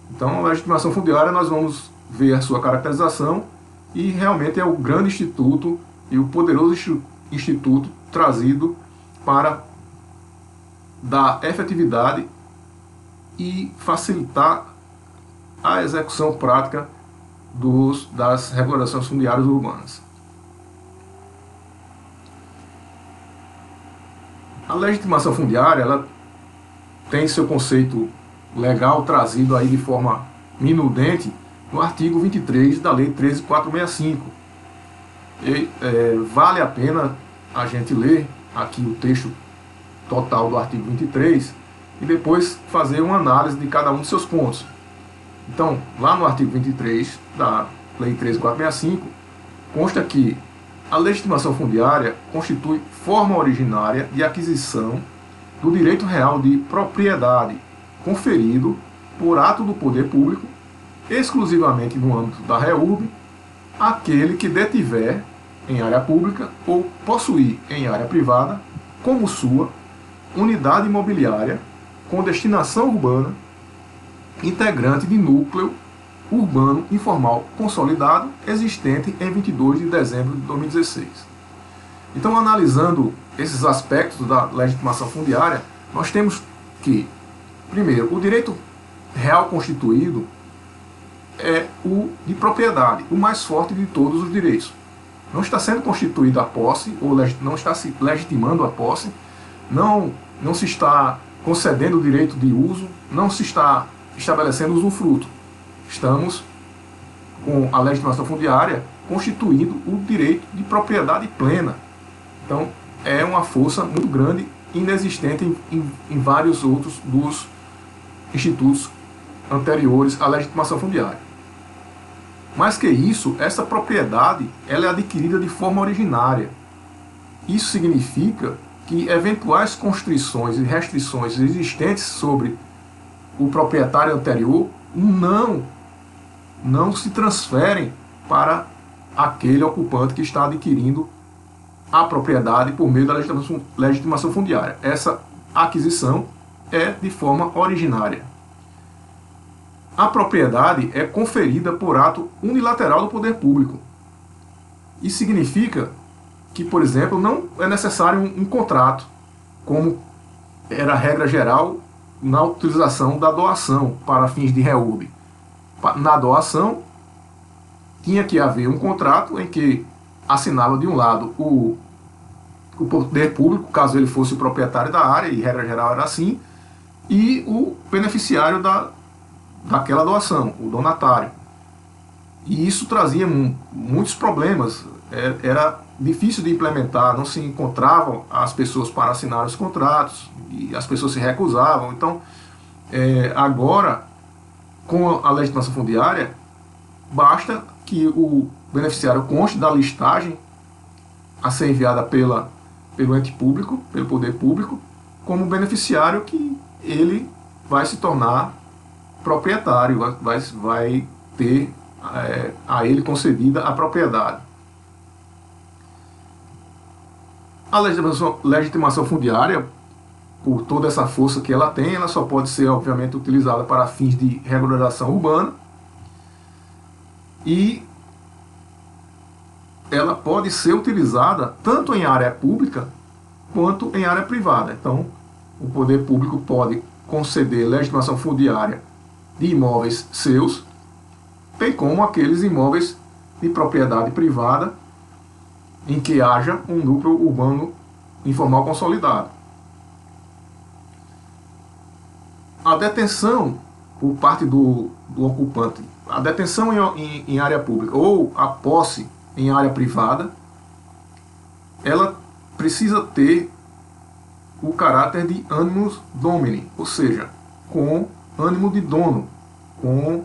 Então, a legitimação fundiária, nós vamos ver a sua caracterização e realmente é o grande instituto e o poderoso instituto trazido para dar efetividade e facilitar a execução prática das regulações fundiárias urbanas. A legitimação fundiária, ela tem seu conceito legal trazido aí de forma minudente no artigo 23 da Lei 13.465. Vale a pena a gente ler aqui o texto total do artigo 23 e depois fazer uma análise de cada um dos seus pontos. Então, lá no artigo 23 da Lei 13.465, consta que a legitimação fundiária constitui forma originária de aquisição do direito real de propriedade conferido por ato do poder público, exclusivamente no âmbito da REURB, aquele que detiver em área pública ou possuir em área privada, como sua, unidade imobiliária com destinação urbana, integrante de núcleo urbano informal consolidado, existente em 22 de dezembro de 2016. Então, analisando esses aspectos da legitimação fundiária, nós temos que, primeiro, o direito real constituído é o de propriedade, o mais forte de todos os direitos. Não está sendo constituída a posse, ou não está se legitimando a posse, não se está concedendo o direito de uso, não se está estabelecendo usufruto. Estamos, com a legitimação fundiária, constituindo o direito de propriedade plena. Então, é uma força muito grande, inexistente em vários outros dos institutos anteriores à legitimação fundiária. Mais que isso, essa propriedade ela é adquirida de forma originária. Isso significa que eventuais constrições e restrições existentes sobre o proprietário anterior não se transferem para aquele ocupante que está adquirindo a propriedade por meio da legitimação fundiária. Essa aquisição é de forma originária. A propriedade é conferida por ato unilateral do poder público. Isso significa que, por exemplo, não é necessário um contrato, como era a regra geral na utilização da doação para fins de REURB. Na doação, tinha que haver um contrato em que assinava de um lado o poder público, caso ele fosse o proprietário da área, e regra geral era assim, e o beneficiário daquela doação, o donatário. E isso trazia muitos problemas, era difícil de implementar, não se encontravam as pessoas para assinar os contratos, e as pessoas se recusavam. Então, agora, com a legitimação fundiária, basta que o beneficiário conste da listagem a ser enviada pelo ente público, pelo poder público, como beneficiário que ele vai se tornar proprietário, vai ter a ele concedida a propriedade. A legitimação fundiária, por toda essa força que ela tem, ela só pode ser, obviamente, utilizada para fins de regularização urbana e ela pode ser utilizada tanto em área pública quanto em área privada. Então, o poder público pode conceder legitimação fundiária de imóveis seus, bem como aqueles imóveis de propriedade privada em que haja um núcleo urbano informal consolidado. A detenção por parte do ocupante, a detenção em área pública ou a posse em área privada, ela precisa ter o caráter de animus domini, ou seja, com ânimo de dono, com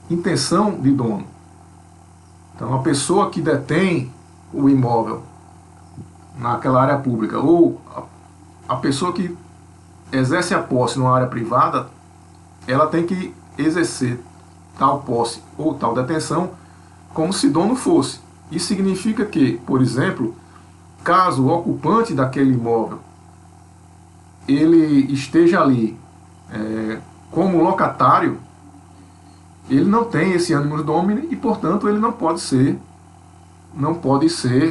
intenção de dono. Então, a pessoa que detém o imóvel naquela área pública, ou a pessoa que exerce a posse numa área privada, ela tem que exercer tal posse ou tal detenção como se dono fosse. Isso significa que, por exemplo, caso o ocupante daquele imóvel ele esteja ali como locatário, ele não tem esse animus domini e, portanto, ele não pode ser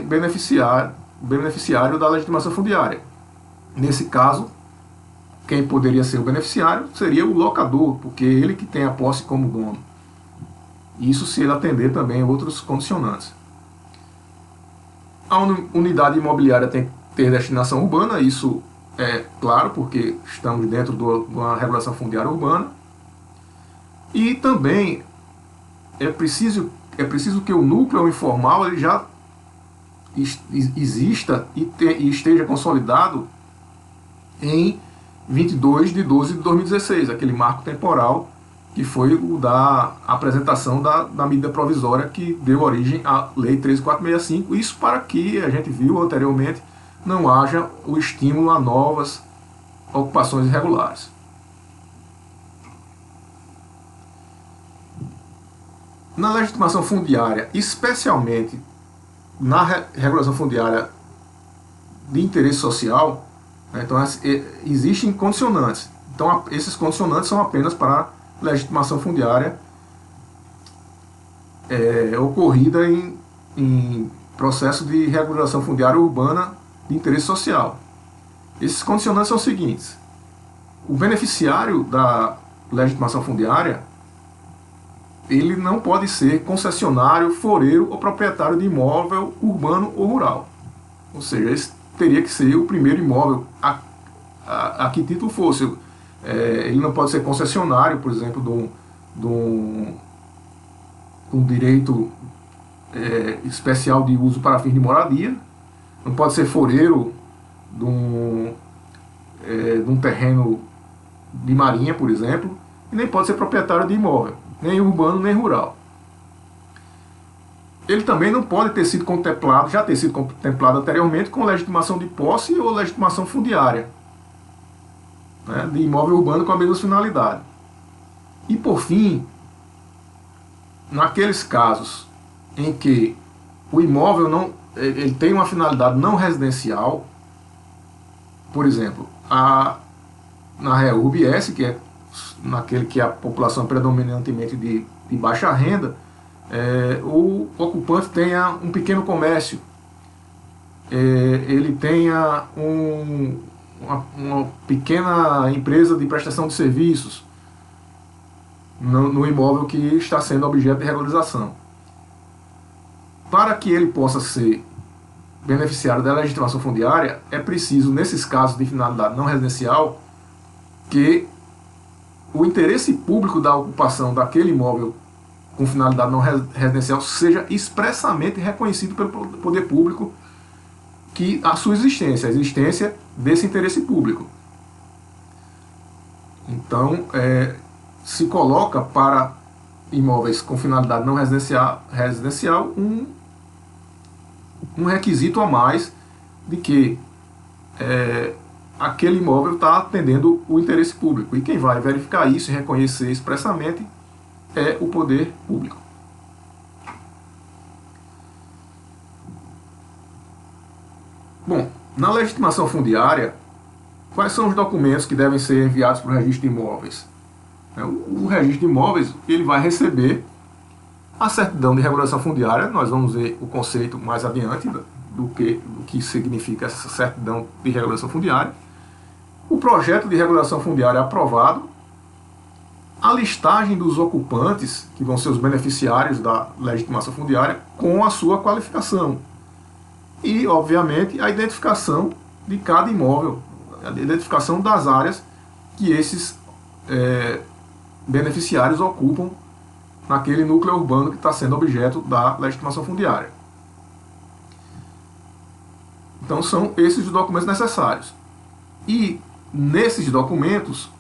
beneficiário da legitimação fundiária. Nesse caso, quem poderia ser o beneficiário seria o locador, porque é ele que tem a posse como dono. Isso se ele atender também a outros condicionantes. A unidade imobiliária tem que ter destinação urbana, isso é claro, porque estamos dentro de uma regulação fundiária urbana. E também é preciso que o núcleo informal ele já exista e esteja consolidado em 22 de 12 de 2016, aquele marco temporal que foi o da apresentação da medida provisória que deu origem à Lei 13.465, isso para que, a gente viu anteriormente, não haja o estímulo a novas ocupações irregulares. Na legitimação fundiária, especialmente na regulação fundiária de interesse social, então existem condicionantes. Então esses condicionantes são apenas para legitimação fundiária ocorrida em processo de regulação fundiária urbana de interesse social. Esses condicionantes são os seguintes: o beneficiário da legitimação fundiária ele não pode ser concessionário, foreiro ou proprietário de imóvel urbano ou rural. Ou seja, esse teria que ser o primeiro imóvel, a que título fosse. Ele não pode ser concessionário, por exemplo, de um direito especial de uso para fins de moradia, não pode ser foreiro de um terreno de marinha, por exemplo, e nem pode ser proprietário de imóvel, nem urbano nem rural. Ele também não pode ter sido contemplado, já ter sido contemplado anteriormente com legitimação de posse ou legitimação fundiária, né, de imóvel urbano com a mesma finalidade. E por fim, naqueles casos em que o imóvel ele tem uma finalidade não residencial, por exemplo, na REURB-S, que é naquele que a população é predominantemente de baixa renda, o ocupante tenha um pequeno comércio, ele tenha uma pequena empresa de prestação de serviços no imóvel que está sendo objeto de regularização. Para que ele possa ser beneficiário da legitimação fundiária, é preciso, nesses casos de finalidade não residencial, que o interesse público da ocupação daquele imóvel com finalidade não residencial seja expressamente reconhecido pelo poder público, que a sua existência, a existência desse interesse público. Então, se coloca para imóveis com finalidade não residencial um requisito a mais de que aquele imóvel está atendendo o interesse público. E quem vai verificar isso e reconhecer expressamente é o poder público. Bom, na legitimação fundiária, quais são os documentos que devem ser enviados para o registro de imóveis? O registro de imóveis ele vai receber a certidão de regulação fundiária. Nós vamos ver o conceito mais adiante do que significa essa certidão de regulação fundiária. O projeto de regulação fundiária aprovado, a listagem dos ocupantes, que vão ser os beneficiários da legitimação fundiária, com a sua qualificação. E, obviamente, a identificação de cada imóvel, a identificação das áreas que esses beneficiários ocupam naquele núcleo urbano que está sendo objeto da legitimação fundiária. Então são esses os documentos necessários. E nesses documentos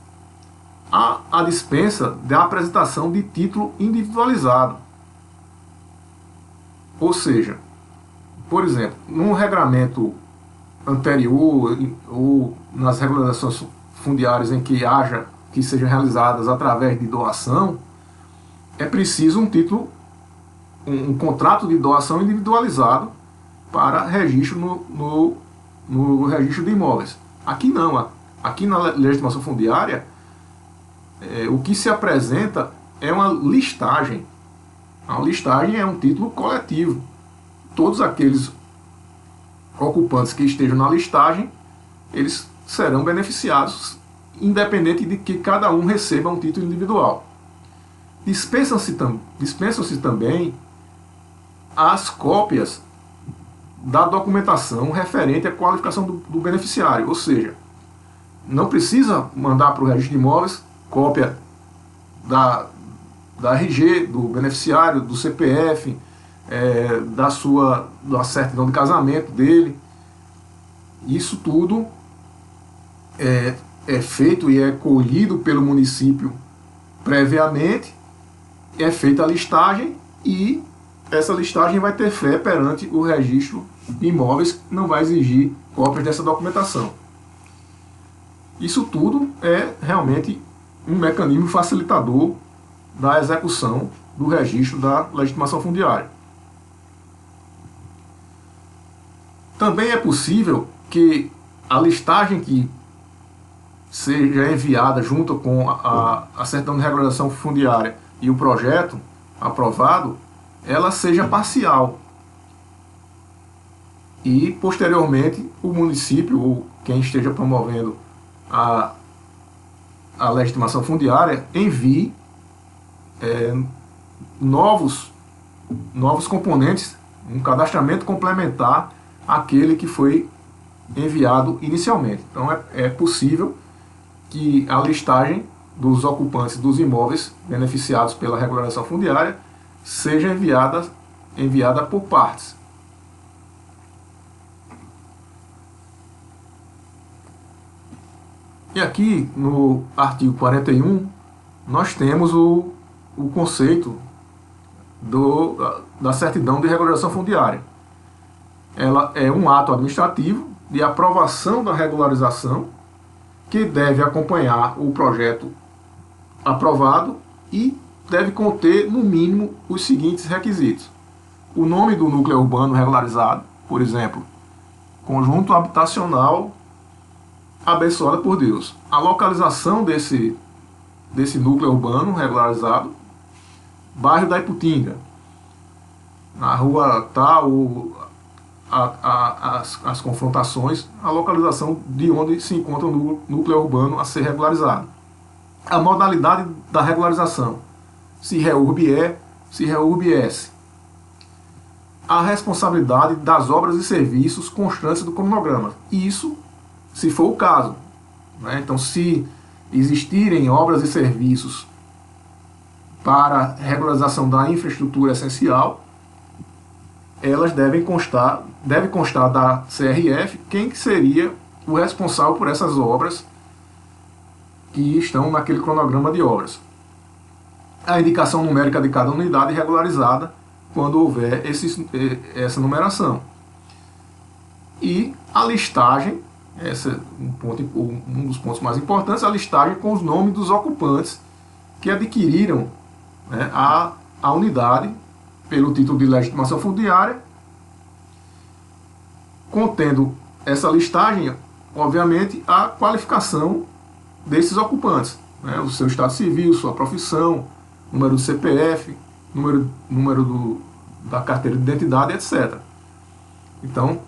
há a dispensa da apresentação de título individualizado. Ou seja, por exemplo, num regramento anterior ou nas regularizações fundiárias em que sejam realizadas através de doação, é preciso um título, um contrato de doação individualizado para registro no registro de imóveis. Aqui não, aqui na legitimação fundiária, o que se apresenta é uma listagem. A listagem é um título coletivo. Todos aqueles ocupantes que estejam na listagem, eles serão beneficiados, independente de que cada um receba um título individual. Dispensam-se também as cópias da documentação referente à qualificação do beneficiário, ou seja, não precisa mandar para o registro de imóveis cópia da RG do beneficiário, do CPF, da certidão de casamento dele. Isso tudo é feito e é colhido pelo município previamente, é feita a listagem e essa listagem vai ter fé perante o registro de imóveis, não vai exigir cópias dessa documentação. Isso tudo é realmente um mecanismo facilitador da execução do registro da legitimação fundiária. Também é possível que a listagem que seja enviada junto com a certidão de regularização fundiária e o projeto aprovado, ela seja parcial. E, posteriormente, o município ou quem esteja promovendo a legitimação fundiária envie novos componentes, um cadastramento complementar àquele que foi enviado inicialmente. Então é possível que a listagem dos ocupantes dos imóveis beneficiados pela regularização fundiária seja enviada por partes. E aqui no artigo 41 nós temos o conceito da certidão de regularização fundiária. Ela é um ato administrativo de aprovação da regularização que deve acompanhar o projeto aprovado e deve conter, no mínimo, os seguintes requisitos: o nome do núcleo urbano regularizado, por exemplo, conjunto habitacional abençoado por Deus. A localização desse núcleo urbano regularizado, bairro da Iputinga, na rua tal, as confrontações, a localização de onde se encontra o núcleo urbano a ser regularizado. A modalidade da regularização, se REURB é, se REURB S. A responsabilidade das obras e serviços constantes do cronograma. Isso, se for o caso. Então, se existirem obras e serviços para regularização da infraestrutura essencial, elas devem constar da CRF quem seria o responsável por essas obras que estão naquele cronograma de obras. A indicação numérica de cada unidade regularizada quando houver essa numeração. E a listagem, esse é um dos pontos mais importantes, a listagem com os nomes dos ocupantes que adquiriram, né, a unidade pelo título de legitimação fundiária, contendo essa listagem, obviamente, a qualificação desses ocupantes, né, o seu estado civil, sua profissão, número do CPF, número da carteira de identidade, etc. Então,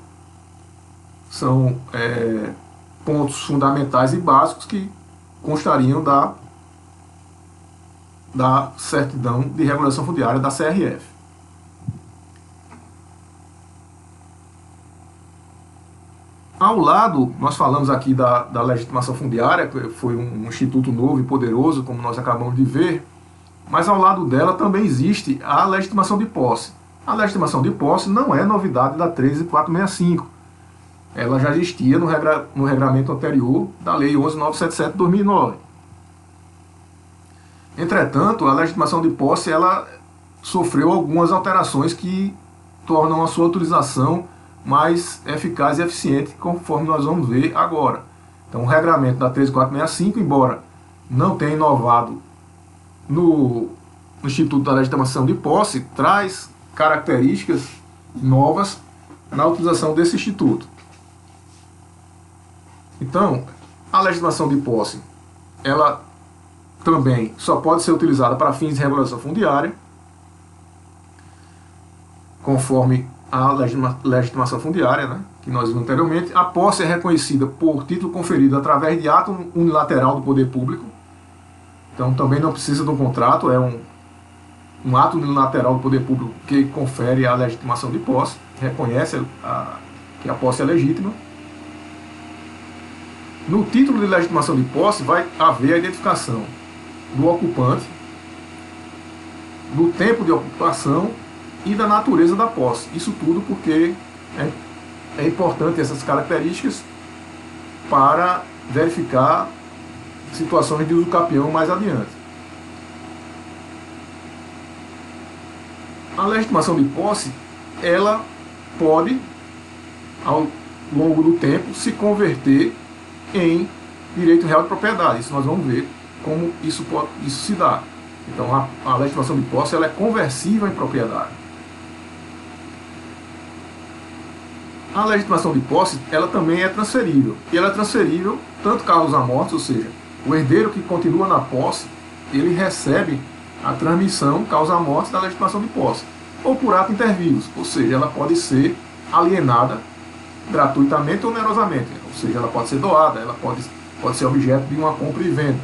são pontos fundamentais e básicos que constariam da certidão de regulação fundiária da CRF. Ao lado, nós falamos aqui da legitimação fundiária, que foi um instituto novo e poderoso, como nós acabamos de ver, mas ao lado dela também existe a legitimação de posse. A legitimação de posse não é novidade da 13465. Ela já existia no regramento anterior da Lei 11.977 de 2009. Entretanto, a legitimação de posse ela sofreu algumas alterações que tornam a sua utilização mais eficaz e eficiente, conforme nós vamos ver agora. Então, o regramento da 13465, embora não tenha inovado no Instituto da Legitimação de Posse, traz características novas na utilização desse instituto. Então, a legitimação de posse, ela também só pode ser utilizada para fins de regulação fundiária, conforme a legitimação fundiária, né, que nós vimos anteriormente. A posse é reconhecida por título conferido através de ato unilateral do poder público. Então também não precisa de um contrato, é um ato unilateral do poder público que confere a legitimação de posse, reconhece que a posse é legítima. No título de legitimação de posse vai haver a identificação do ocupante, do tempo de ocupação e da natureza da posse. Isso tudo porque é importante essas características para verificar situações de uso capião mais adiante. A legitimação de posse, ela pode, ao longo do tempo, se converter em direito real de propriedade. Isso nós vamos ver como isso se dá. Então a legitimação de posse, ela é conversível em propriedade. A legitimação de posse, ela também é transferível. E ela é transferível tanto casos a morte, ou seja, o herdeiro que continua na posse, ele recebe a transmissão causa morte da legitimação de posse, ou por ato intervivos, ou seja, ela pode ser alienada gratuitamente ou onerosamente, ou seja, ela pode ser doada, ela pode ser objeto de uma compra e venda.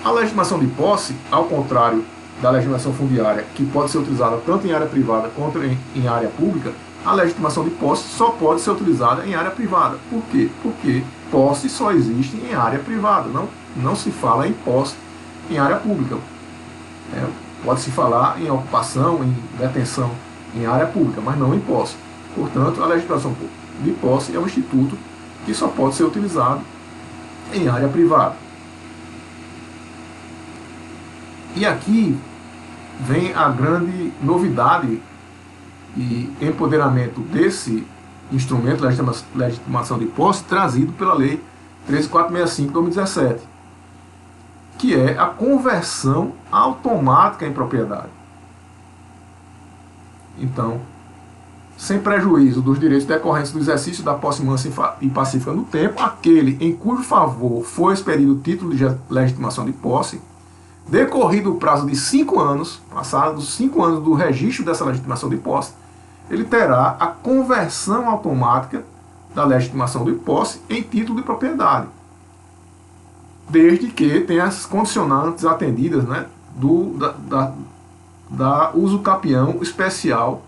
A legitimação de posse, ao contrário da legitimação fundiária, que pode ser utilizada tanto em área privada quanto em área pública, a legitimação de posse só pode ser utilizada em área privada. Por quê? Porque posse só existe em área privada, não se fala em posse em área pública. Pode-se falar em ocupação, em detenção em área pública, mas não em posse. Portanto, a legitimação de posse é um instituto que só pode ser utilizado em área privada. E aqui vem a grande novidade e empoderamento desse instrumento, legitimação de posse, trazido pela Lei 13465 de 2017, que é a conversão automática em propriedade. Então, sem prejuízo dos direitos decorrentes do exercício da posse mansa e pacífica no tempo, aquele em cujo favor foi expedido o título de legitimação de posse, decorrido o prazo de 5 anos, passados 5 anos do registro dessa legitimação de posse, ele terá a conversão automática da legitimação de posse em título de propriedade, desde que tenha as condicionantes atendidas, né, da uso capião especial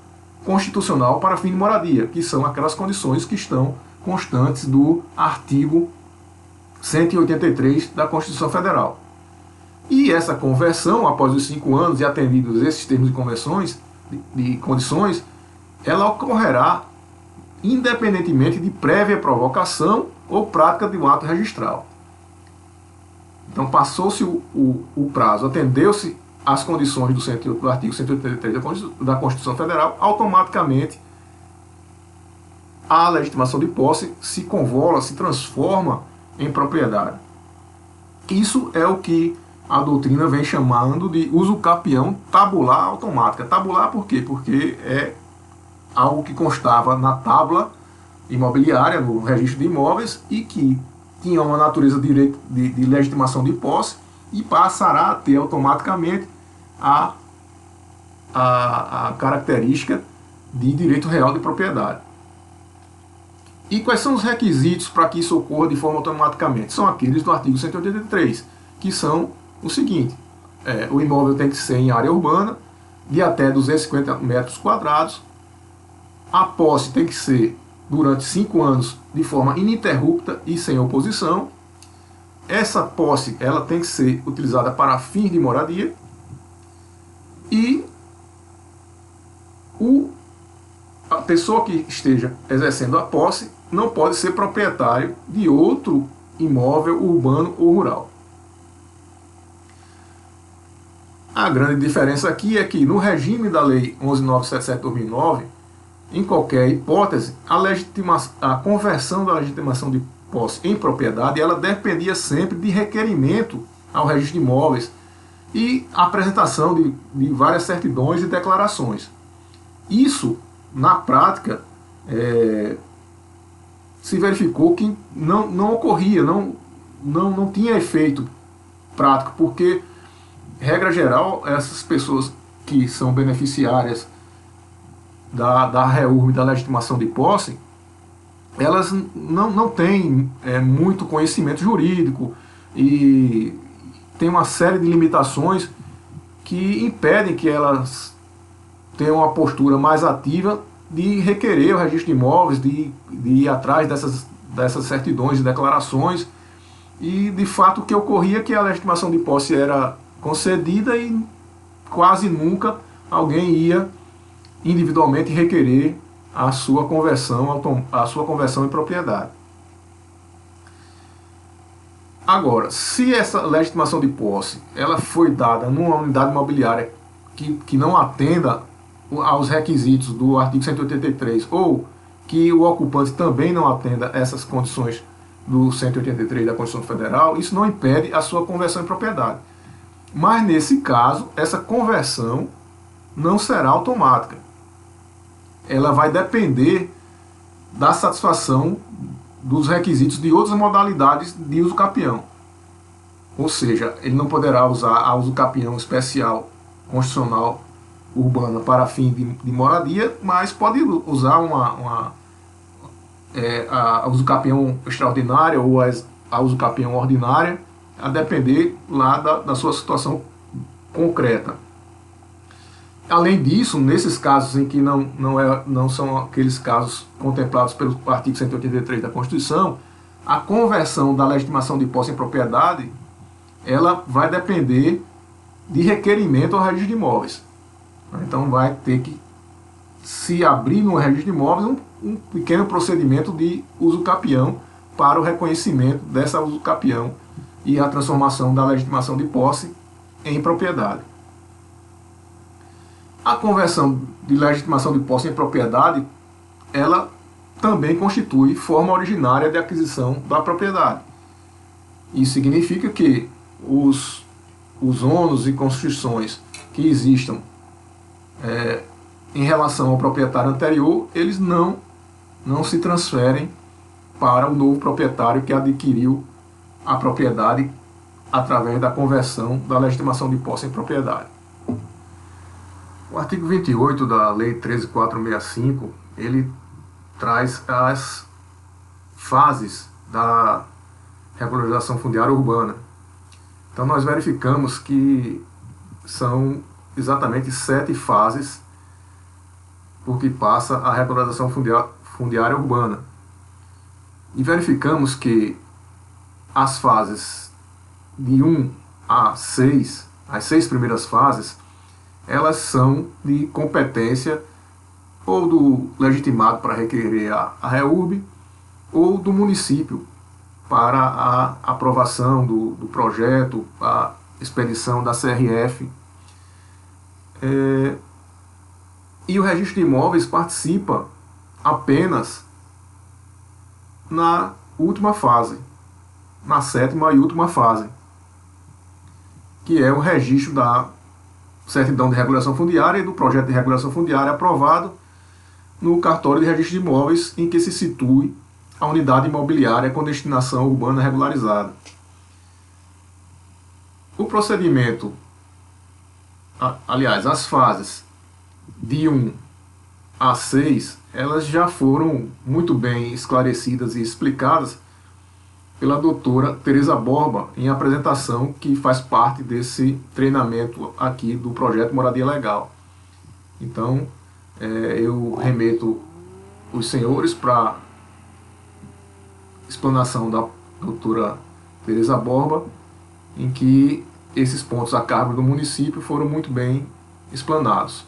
constitucional para fim de moradia, que são aquelas condições que estão constantes do artigo 183 da Constituição Federal. E essa conversão, após os 5 anos e atendidos esses termos de condições, ela ocorrerá independentemente de prévia provocação ou prática de um ato registral. Então, passou-se o prazo, atendeu-se às condições do artigo 183 da Constituição Federal, automaticamente a legitimação de posse se convola, se transforma em propriedade. Isso é o que a doutrina vem chamando de uso capião tabular automática. Tabular por quê? Porque é algo que constava na tábula imobiliária, no registro de imóveis, e que tinha uma natureza de legitimação de posse e passará a ter automaticamente a característica de direito real de propriedade. E quais são os requisitos para que isso ocorra de forma automaticamente? São aqueles do artigo 183, que são o seguinte: o imóvel tem que ser em área urbana, de até 250 metros quadrados, a posse tem que ser durante 5 anos de forma ininterrupta e sem oposição. Essa posse ela tem que ser utilizada para fins de moradia e a pessoa que esteja exercendo a posse não pode ser proprietário de outro imóvel urbano ou rural. A grande diferença aqui é que no regime da Lei 11.977/2009, em qualquer hipótese, a conversão da legitimação de posse em propriedade, ela dependia sempre de requerimento ao registro de imóveis e apresentação de várias certidões e declarações. Isso, na prática, se verificou que não ocorria, não tinha efeito prático, porque, regra geral, essas pessoas que são beneficiárias da REURB, da legitimação de posse, elas não têm muito conhecimento jurídico e tem uma série de limitações que impedem que elas tenham uma postura mais ativa de requerer o registro de imóveis, de ir atrás dessas certidões e declarações. E, de fato, o que ocorria é que a legitimação de posse era concedida e quase nunca alguém ia individualmente requerer a sua conversão em propriedade. Agora, se essa legitimação de posse ela foi dada numa unidade imobiliária que não atenda aos requisitos do artigo 183, ou que o ocupante também não atenda essas condições do 183 da Constituição Federal, isso não impede a sua conversão em propriedade. Mas, nesse caso, essa conversão não será automática. Ela vai depender da satisfação dos requisitos de outras modalidades de uso capião. Ou seja, ele não poderá usar a uso capião especial constitucional urbana para fim de moradia, mas pode usar a uso capião extraordinária ou a uso capião ordinária, a depender lá da sua situação concreta. Além disso, nesses casos em que não são aqueles casos contemplados pelo artigo 183 da Constituição, a conversão da legitimação de posse em propriedade ela vai depender de requerimento ao registro de imóveis. Então vai ter que se abrir no registro de imóveis um pequeno procedimento de uso capião para o reconhecimento dessa uso capião e a transformação da legitimação de posse em propriedade. A conversão de legitimação de posse em propriedade, ela também constitui forma originária de aquisição da propriedade. Isso significa que os ônus e constrições que existam em relação ao proprietário anterior, eles não se transferem para o novo proprietário que adquiriu a propriedade através da conversão da legitimação de posse em propriedade. O artigo 28 da Lei 13.465, ele traz as fases da regularização fundiária urbana. Então nós verificamos que são exatamente 7 fases por que passa a regularização fundiária urbana. E verificamos que as fases de 1 a 6, as 6 primeiras fases, elas são de competência ou do legitimado para requerer a REURB ou do município para a aprovação do projeto, a expedição da CRF. E o registro de imóveis participa apenas na última fase, na 7ª e última fase, que é o registro da certidão de regulação fundiária e do projeto de regulação fundiária aprovado no cartório de registro de imóveis em que se situe a unidade imobiliária com destinação urbana regularizada. O procedimento, aliás, as fases de 1 a 6, elas já foram muito bem esclarecidas e explicadas pela doutora Teresa Borba em apresentação que faz parte desse treinamento aqui do projeto Moradia Legal. Então, eu remeto os senhores para explanação da doutora Teresa Borba, em que esses pontos a cargo do município foram muito bem explanados.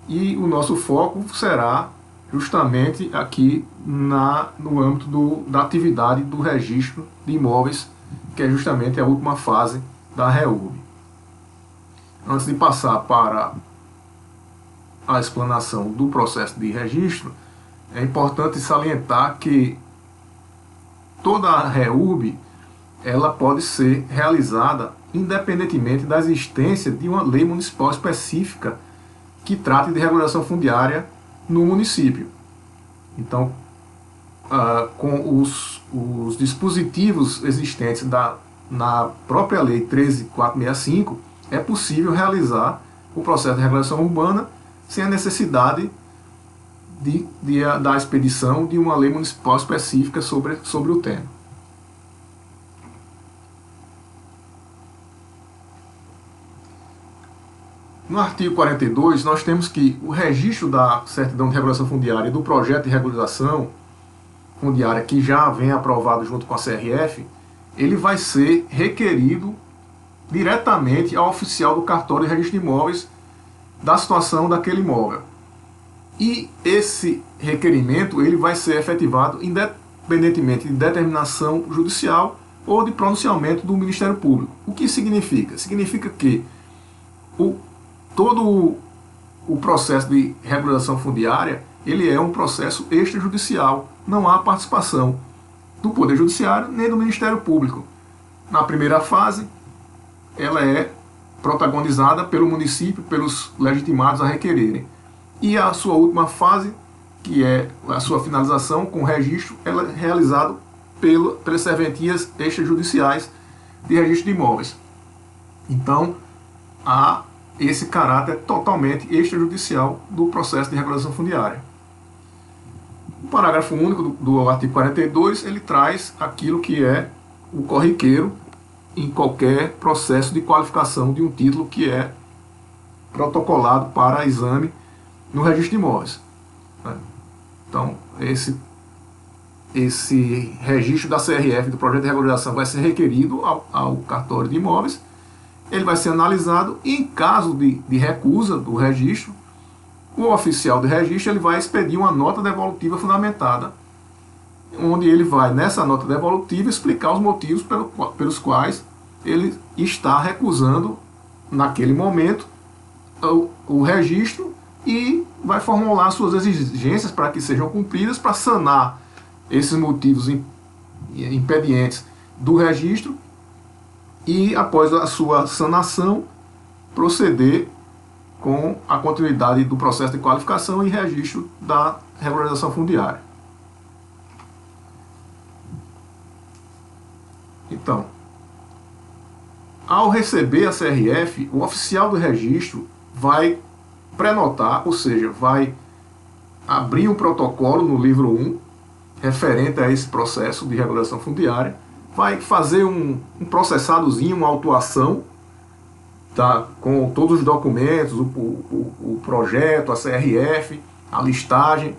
E o nosso foco será justamente aqui no âmbito da atividade do registro de imóveis, que é justamente a última fase da REURB. Antes de passar para a explanação do processo de registro, é importante salientar que toda a REURB ela pode ser realizada independentemente da existência de uma lei municipal específica que trate de regulação fundiária no município. Então, com os dispositivos existentes na própria Lei 13.465, é possível realizar o processo de regulação urbana sem a necessidade da expedição de uma lei municipal específica sobre o tema. No artigo 42, nós temos que o registro da certidão de regulação fundiária e do projeto de regularização fundiária que já vem aprovado junto com a CRF, ele vai ser requerido diretamente ao oficial do cartório de registro de imóveis da situação daquele imóvel. E esse requerimento ele vai ser efetivado independentemente de determinação judicial ou de pronunciamento do Ministério Público. O que significa? Significa que todo o processo de regularização fundiária ele é um processo extrajudicial. Não há participação do Poder Judiciário nem do Ministério Público. Na primeira fase, ela é protagonizada pelo município, pelos legitimados a requererem. E a sua última fase, que é a sua finalização com registro, ela é realizada pelas serventias extrajudiciais de registro de imóveis. Então, há esse caráter totalmente extrajudicial do processo de regularização fundiária. O parágrafo único do artigo 42, ele traz aquilo que é o corriqueiro em qualquer processo de qualificação de um título que é protocolado para exame no registro de imóveis. Então, esse registro da CRF, do projeto de regularização, vai ser requerido ao cartório de imóveis, ele vai ser analisado e, em caso de recusa do registro, o oficial de registro ele vai expedir uma nota devolutiva fundamentada, onde ele vai, nessa nota devolutiva, explicar os motivos pelos quais ele está recusando, naquele momento, o registro e vai formular suas exigências para que sejam cumpridas para sanar esses motivos impedientes do registro e, após a sua sanação, proceder com a continuidade do processo de qualificação e registro da regularização fundiária. Então, ao receber a CRF, o oficial do registro vai prenotar, ou seja, vai abrir um protocolo no livro 1, referente a esse processo de regularização fundiária, vai fazer um processadozinho, uma autuação, tá, com todos os documentos, o projeto, a CRF, a listagem,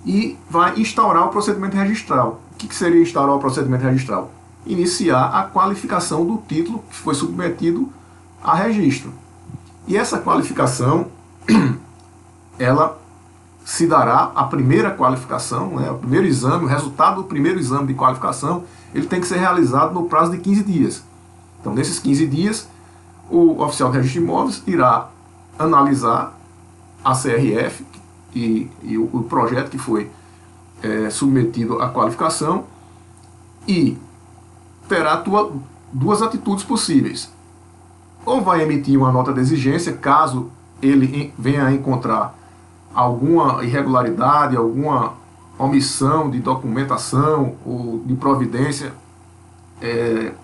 e vai instaurar o procedimento registral. O que seria instaurar o procedimento registral? Iniciar a qualificação do título que foi submetido a registro. E essa qualificação, ela se dará a primeira qualificação, né, o primeiro exame, o resultado do primeiro exame de qualificação, ele tem que ser realizado no prazo de 15 dias. Então, nesses 15 dias, o oficial de registro de imóveis irá analisar a CRF e o projeto que foi submetido à qualificação e terá duas atitudes possíveis. Ou vai emitir uma nota de exigência, caso ele venha a encontrar alguma irregularidade, alguma omissão de documentação ou de providência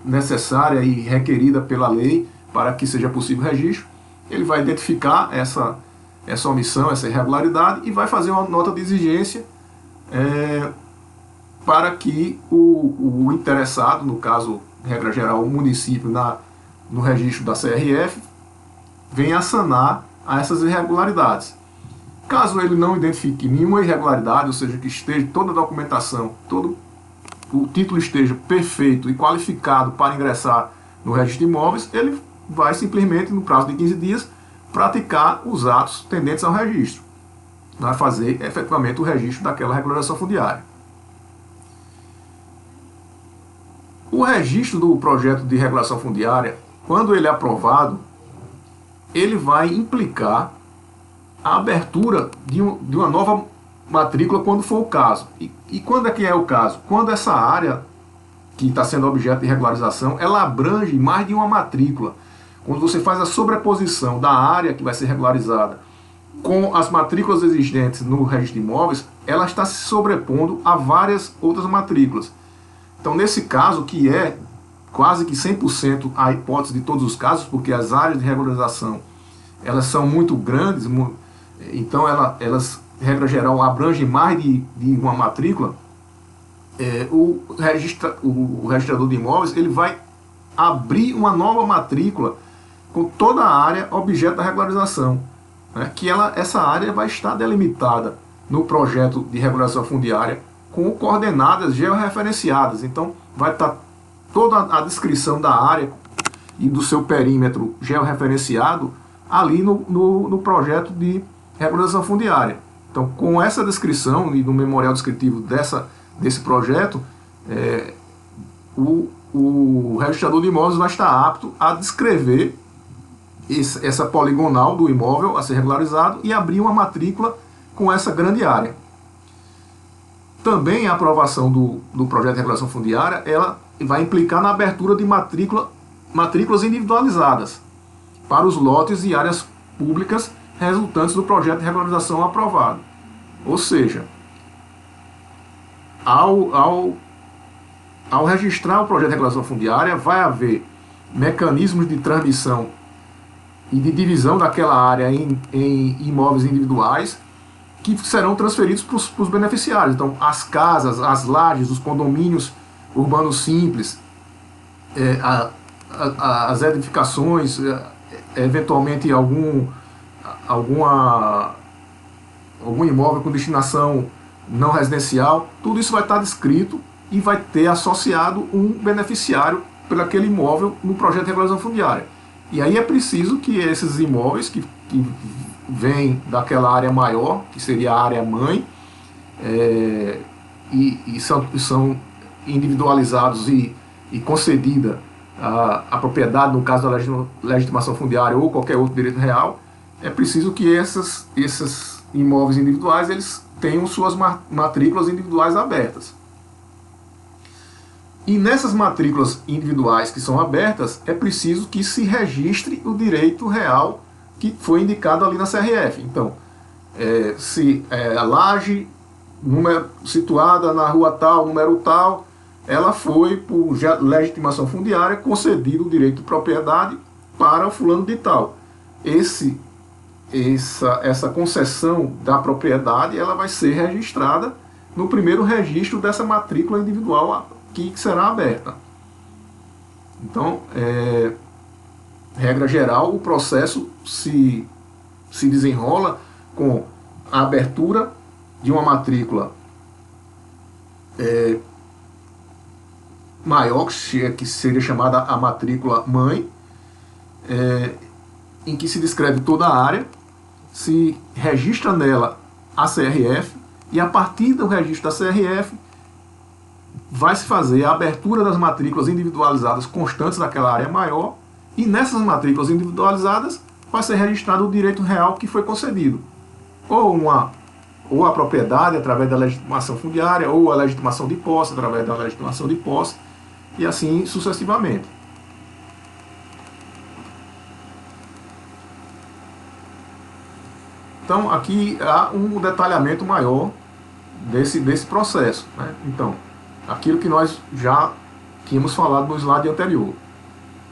necessária e requerida pela lei para que seja possível o registro. Ele vai identificar essa omissão, essa irregularidade e vai fazer uma nota de exigência para que o interessado, no caso, regra geral, o município no registro da CRF, venha a sanar essas irregularidades. Caso ele não identifique nenhuma irregularidade, ou seja, que esteja toda a documentação, todo o título esteja perfeito e qualificado para ingressar no registro de imóveis, ele vai simplesmente, no prazo de 15 dias, praticar os atos tendentes ao registro. Vai fazer efetivamente o registro daquela regularização fundiária. O registro do projeto de regulação fundiária, quando ele é aprovado, ele vai implicar a abertura de uma nova matrícula quando for o caso. E quando é que é o caso? Quando essa área que está sendo objeto de regularização, ela abrange mais de uma matrícula. Quando você faz a sobreposição da área que vai ser regularizada com as matrículas existentes no registro de imóveis, ela está se sobrepondo a várias outras matrículas. Então, nesse caso, que é quase que 100% a hipótese de todos os casos, porque as áreas de regularização elas são muito grandes, então elas, regra geral, abrangem mais de uma matrícula, o registrador de imóveis ele vai abrir uma nova matrícula com toda a área objeto da regularização, né, que essa área vai estar delimitada no projeto de regularização fundiária com coordenadas georreferenciadas. Então vai estar toda a descrição da área e do seu perímetro georreferenciado ali no projeto de regularização fundiária. Então, com essa descrição e no memorial descritivo desse projeto, o registrador de imóveis vai estar apto a descrever essa poligonal do imóvel a ser regularizado e abrir uma matrícula com essa grande área. Também a aprovação do projeto de regulação fundiária ela vai implicar na abertura de matrículas individualizadas para os lotes e áreas públicas resultantes do projeto de regularização aprovado. Ou seja, ao registrar o projeto de regulação fundiária, vai haver mecanismos de transmissão e de divisão daquela área em imóveis individuais que serão transferidos para os beneficiários. Então, as casas, as lajes, os condomínios urbanos simples, as edificações, eventualmente algum imóvel com destinação não residencial, tudo isso vai estar descrito e vai ter associado um beneficiário por aquele imóvel no projeto de regularização fundiária. E aí é preciso que esses imóveis que vêm daquela área maior, que seria a área mãe, e são individualizados e concedida a propriedade, no caso da legitimação fundiária ou qualquer outro direito real, é preciso que esses imóveis individuais eles tenham suas matrículas individuais abertas. E nessas matrículas individuais que são abertas, é preciso que se registre o direito real que foi indicado ali na CRF. Então, se a laje situada na rua tal, número tal, ela foi, por legitimação fundiária, concedido o direito de propriedade para o fulano de tal. Essa concessão da propriedade ela vai ser registrada no primeiro registro dessa matrícula individual que será aberta. Então, regra geral, o processo se desenrola com a abertura de uma matrícula maior, que seria chamada a matrícula mãe, em que se descreve toda a área, se registra nela a CRF, e a partir do registro da CRF vai se fazer a abertura das matrículas individualizadas constantes daquela área maior, e nessas matrículas individualizadas vai ser registrado o direito real que foi concedido, ou a propriedade através da legitimação fundiária, ou a legitimação de posse através da legitimação de posse, e assim sucessivamente. Então aqui há um detalhamento maior desse processo, né? Então, aquilo que nós já tínhamos falado no slide anterior.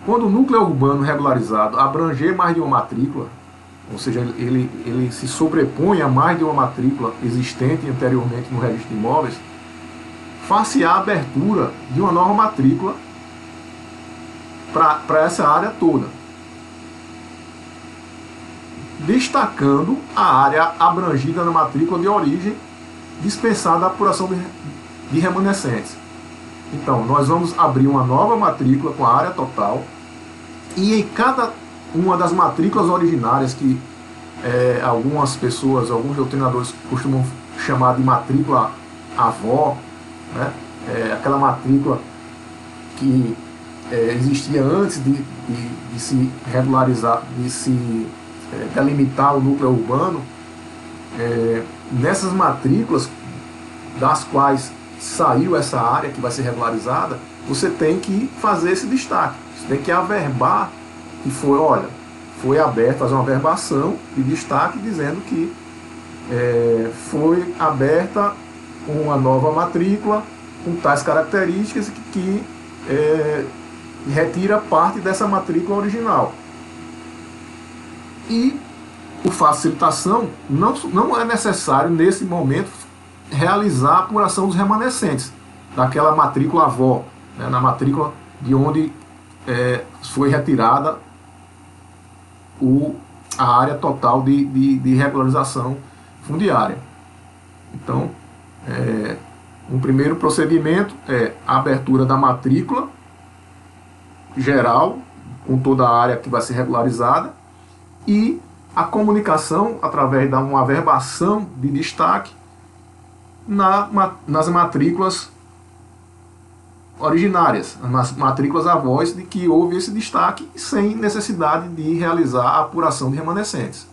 Quando o núcleo urbano regularizado abranger mais de uma matrícula, ou seja, ele se sobrepõe a mais de uma matrícula existente anteriormente no registro de imóveis, faz-se a abertura de uma nova matrícula para essa área toda, destacando a área abrangida na matrícula de origem, dispensada a apuração de remanescentes. Então, nós vamos abrir uma nova matrícula com a área total, e em cada uma das matrículas originárias, que algumas pessoas, alguns doutrinadores costumam chamar de matrícula avó, né? Aquela matrícula que existia antes de se regularizar, de se delimitar o núcleo urbano, Nessas matrículas das quais saiu essa área que vai ser regularizada, você tem que fazer esse destaque. Você tem que averbar que foi, olha, foi aberto, fazer uma averbação de destaque dizendo que foi aberta uma nova matrícula com tais características que retira parte dessa matrícula original. E por facilitação, não é necessário nesse momento realizar a apuração dos remanescentes daquela matrícula avó, né, na matrícula de onde foi retirada a área total de regularização fundiária. Então, um primeiro procedimento é a abertura da matrícula geral, com toda a área que vai ser regularizada, e a comunicação através de uma averbação de destaque nas matrículas originárias, nas matrículas avós, de que houve esse destaque sem necessidade de realizar a apuração de remanescentes.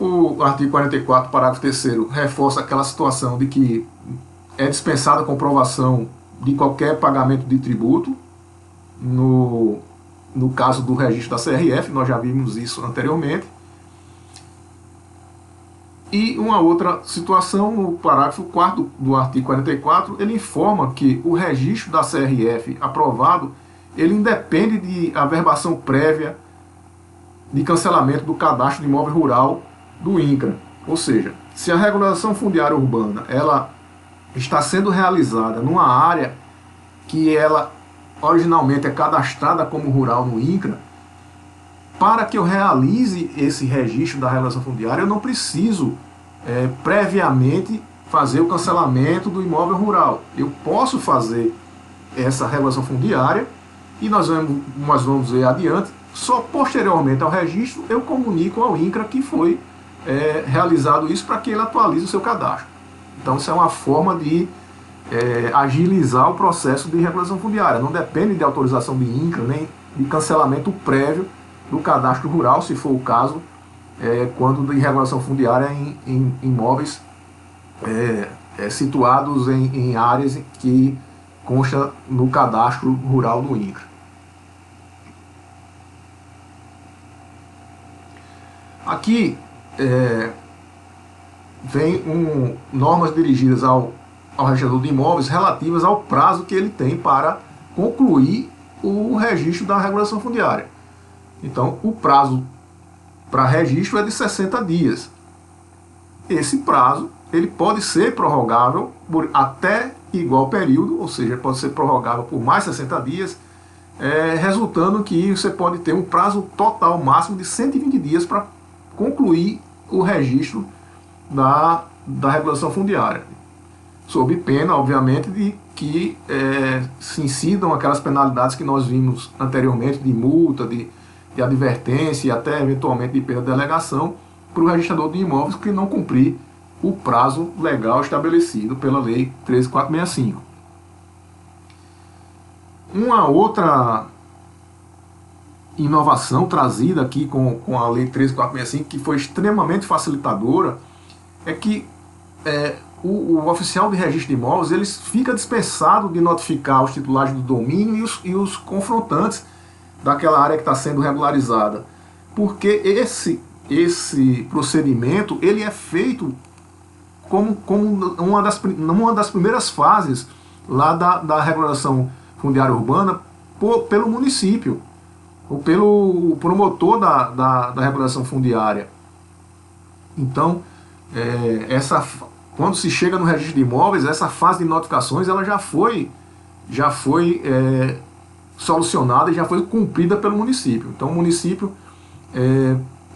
O artigo 44, parágrafo 3º, reforça aquela situação de que é dispensada a comprovação de qualquer pagamento de tributo no caso do registro da CRF, nós já vimos isso anteriormente. E uma outra situação, no parágrafo 4º do artigo 44, ele informa que o registro da CRF aprovado, ele independe de averbação prévia de cancelamento do cadastro de imóvel rural do INCRA. Ou seja, se a regularização fundiária urbana ela está sendo realizada numa área que ela originalmente é cadastrada como rural no INCRA, para que eu realize esse registro da regularização fundiária, eu não preciso previamente fazer o cancelamento do imóvel rural. Eu posso fazer essa regulação fundiária e nós vamos ver adiante, só posteriormente ao registro eu comunico ao INCRA que foi realizado isso para que ele atualize o seu cadastro. Então isso é uma forma de agilizar o processo de regularização fundiária. Não depende de autorização de INCRA, nem de cancelamento prévio do cadastro rural, se for o caso, quando de regulação fundiária em imóveis situados em áreas que consta no cadastro rural do INCRA. Aqui vem normas dirigidas ao registrador de imóveis relativas ao prazo que ele tem para concluir o registro da regulação fundiária. Então, o prazo para registro é de 60 dias. Esse prazo ele pode ser prorrogável por até igual período, ou seja, pode ser prorrogável por mais 60 dias, resultando que você pode ter um prazo total máximo de 120 dias para concluir o registro da regulação fundiária, sob pena, obviamente, de que se incidam aquelas penalidades que nós vimos anteriormente, de multa, de advertência e até eventualmente de perda de delegação para o registrador de imóveis que não cumprir o prazo legal estabelecido pela Lei 13.465. Uma outra inovação trazida aqui com a Lei 13.465, que foi extremamente facilitadora, é que o oficial de registro de imóveis ele fica dispensado de notificar os titulares do domínio e os confrontantes daquela área que está sendo regularizada, porque esse procedimento ele é feito como uma das primeiras fases lá da regularização fundiária urbana pelo município, ou pelo promotor da regulação fundiária. Então, quando se chega no registro de imóveis, essa fase de notificações ela já foi solucionada e já foi cumprida pelo município. Então o município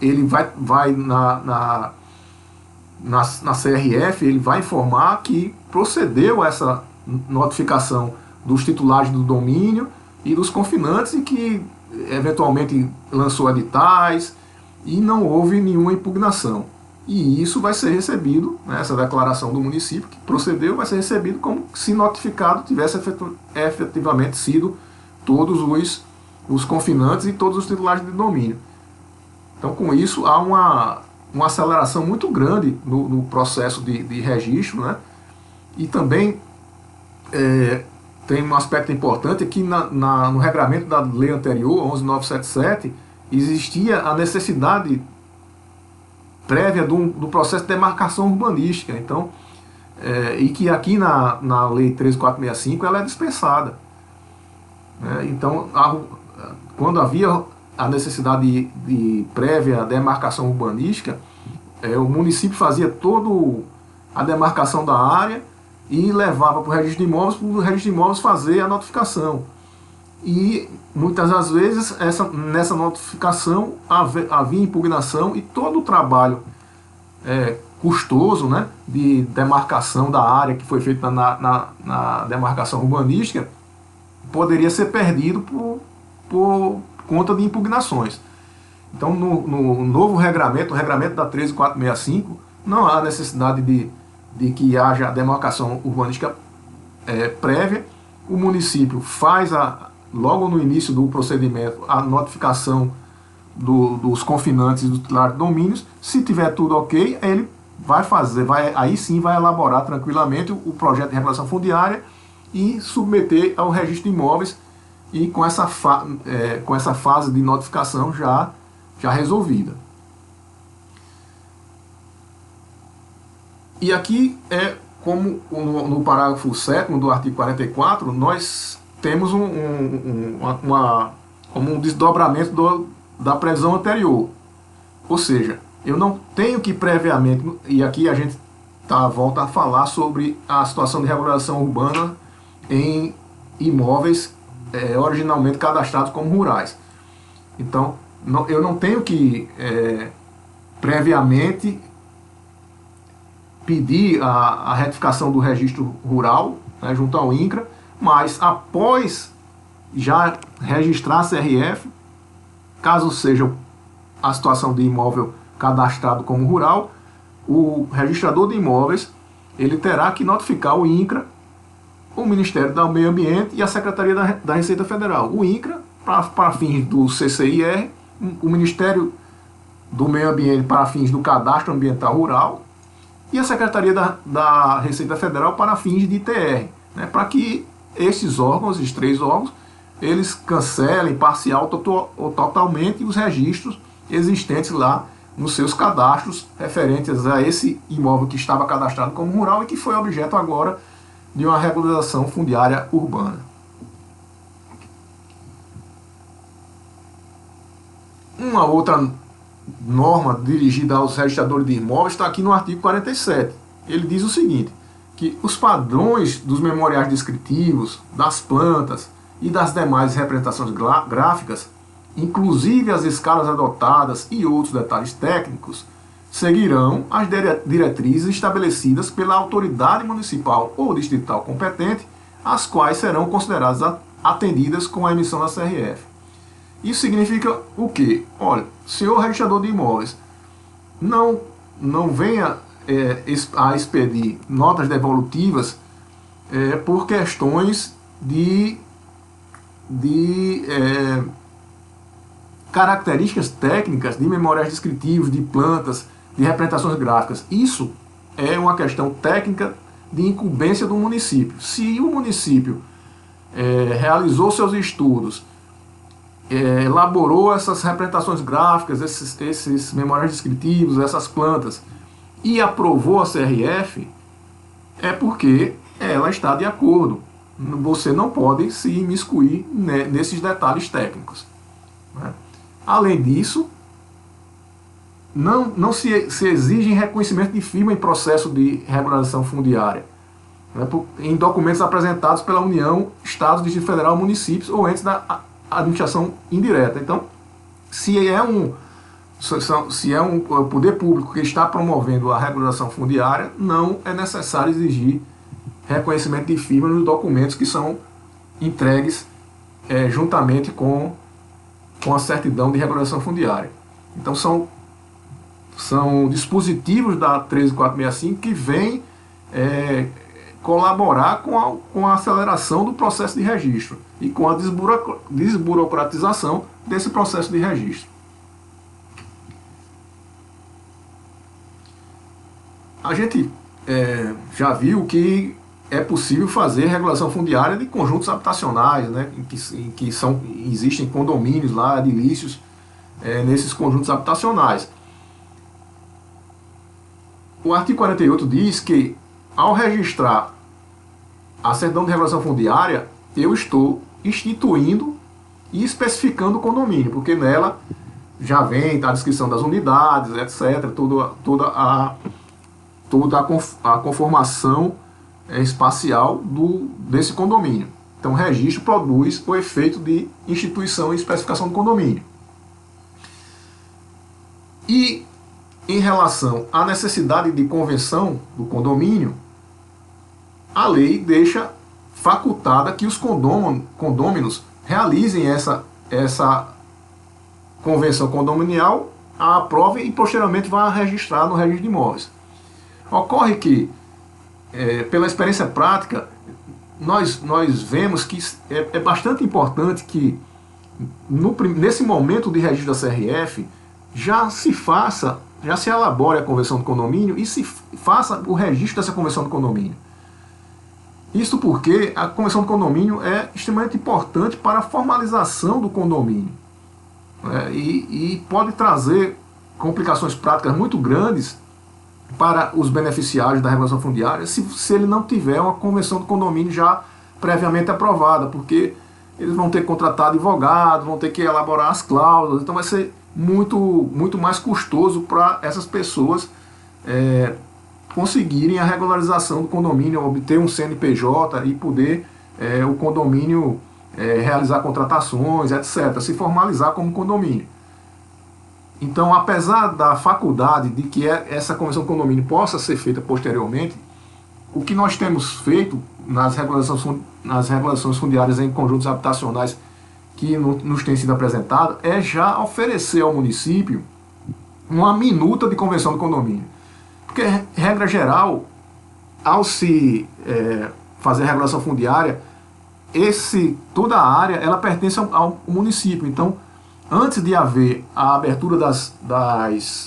ele vai na CRF, ele vai informar que procedeu a essa notificação dos titulares do domínio e dos confinantes e que eventualmente lançou editais e não houve nenhuma impugnação. E isso vai ser recebido, né, essa declaração do município que procedeu vai ser recebido como se notificado tivesse efetivamente sido todos os confinantes e todos os titulares de domínio. Então, com isso, há uma aceleração muito grande no processo de registro, né? E também tem um aspecto importante que no regramento da lei anterior, 11977, existia a necessidade prévia do processo de demarcação urbanística. Então, e que aqui na lei 13465 ela é dispensada, né? Então, quando havia a necessidade de prévia demarcação urbanística, o município fazia toda a demarcação da área e levava para o registro de imóveis, para o registro de imóveis fazer a notificação. E muitas das vezes nessa notificação havia impugnação e todo o trabalho custoso, né, de demarcação da área que foi feito na demarcação urbanística poderia ser perdido por conta de impugnações. Então, no novo regramento, o regramento da 13465, não há necessidade de que haja demarcação urbanística prévia. O município faz, logo no início do procedimento, a notificação dos confinantes e do titular de domínios. Se tiver tudo ok, ele vai fazer, aí sim vai elaborar tranquilamente o projeto de regulação fundiária e submeter ao registro de imóveis, e com essa fase de notificação já resolvida. E aqui como no parágrafo 7º do artigo 44, nós temos como um desdobramento da previsão anterior. Ou seja, eu não tenho que previamente, e aqui a gente volta a falar sobre a situação de regulação urbana em imóveis originalmente cadastrados como rurais. Então, eu não tenho que previamente pedir a retificação do registro rural, né, junto ao INCRA, mas após já registrar a CRF, caso seja a situação de imóvel cadastrado como rural, o registrador de imóveis ele terá que notificar o INCRA, o Ministério do Meio Ambiente e a Secretaria da Receita Federal. O INCRA para fins do CCIR, o Ministério do Meio Ambiente para fins do Cadastro Ambiental Rural e a Secretaria da Receita Federal para fins de ITR, né, para que esses órgãos, esses três órgãos, eles cancelem parcial ou totalmente os registros existentes lá nos seus cadastros referentes a esse imóvel que estava cadastrado como rural e que foi objeto agora de uma regularização fundiária urbana. Uma outra norma dirigida aos registradores de imóveis está aqui no artigo 47. Ele diz o seguinte, que os padrões dos memoriais descritivos, das plantas e das demais representações gráficas, inclusive as escalas adotadas e outros detalhes técnicos, seguirão as diretrizes estabelecidas pela autoridade municipal ou distrital competente, as quais serão consideradas atendidas com a emissão da CRF. Isso significa o quê? Olha, senhor registrador de imóveis, não venha a expedir notas devolutivas por questões de características técnicas, de memoriais descritivos, de plantas, de representações gráficas. Isso é uma questão técnica de incumbência do município. Se o município realizou seus estudos, elaborou essas representações gráficas, esses memoriais descritivos, essas plantas, e aprovou a CRF, é porque ela está de acordo. Você não pode se imiscuir nesses detalhes técnicos, né? Além disso, não se exige reconhecimento de firma em processo de regularização fundiária, né, em documentos apresentados pela União, Estados, Distrito Federal, municípios ou entes da administração indireta. Então, se é um poder público que está promovendo a regularização fundiária, não é necessário exigir reconhecimento de firma nos documentos que são entregues juntamente com a certidão de regularização fundiária. Então são dispositivos da 13465 que vêm colaborar com a aceleração do processo de registro e com a desburocratização desse processo de registro. A gente já viu que é possível fazer regulação fundiária de conjuntos habitacionais, né, existem condomínios lá, edilícios, nesses conjuntos habitacionais. O artigo 48 diz que, ao registrar a certidão de regulação fundiária, eu estou instituindo e especificando o condomínio, porque nela já vem a descrição das unidades, etc., toda a conformação espacial desse condomínio. Então, o registro produz o efeito de instituição e especificação do condomínio. E, em relação à necessidade de convenção do condomínio, a lei deixa facultada que os condôminos realizem essa convenção condominial, a aprovem e posteriormente vá registrar no registro de imóveis. Ocorre que, pela experiência prática, nós vemos que é bastante importante que, nesse momento de registro da CRF, já se elabore a convenção do condomínio e se faça o registro dessa convenção do condomínio. Isso porque a convenção do condomínio é extremamente importante para a formalização do condomínio, e pode trazer complicações práticas muito grandes para os beneficiários da regulação fundiária se ele não tiver uma convenção do condomínio já previamente aprovada, porque eles vão ter que contratar advogado, vão ter que elaborar as cláusulas, então vai ser muito mais custoso para essas pessoas conseguirem a regularização do condomínio, obter um CNPJ e poder o condomínio realizar contratações, etc., se formalizar como condomínio. Então, apesar da faculdade de que essa convenção do condomínio possa ser feita posteriormente, o que nós temos feito nas regulações fundiárias em conjuntos habitacionais que nos tem sido apresentado é já oferecer ao município uma minuta de convenção do condomínio. Porque, regra geral, ao se fazer a regulação fundiária, toda a área ela pertence ao município. Então, antes de haver a abertura das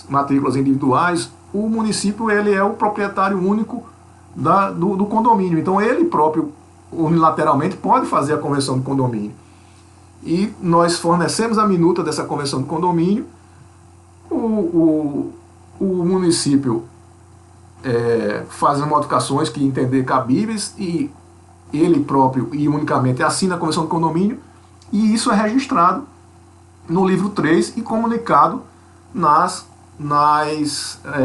matrículas individuais, o município ele é o proprietário único do condomínio. Então, ele próprio, unilateralmente, pode fazer a convenção do condomínio. E nós fornecemos a minuta dessa convenção do condomínio, o município faz as modificações que entender cabíveis e ele próprio e unicamente assina a convenção do condomínio, e isso é registrado no livro 3 e comunicado nas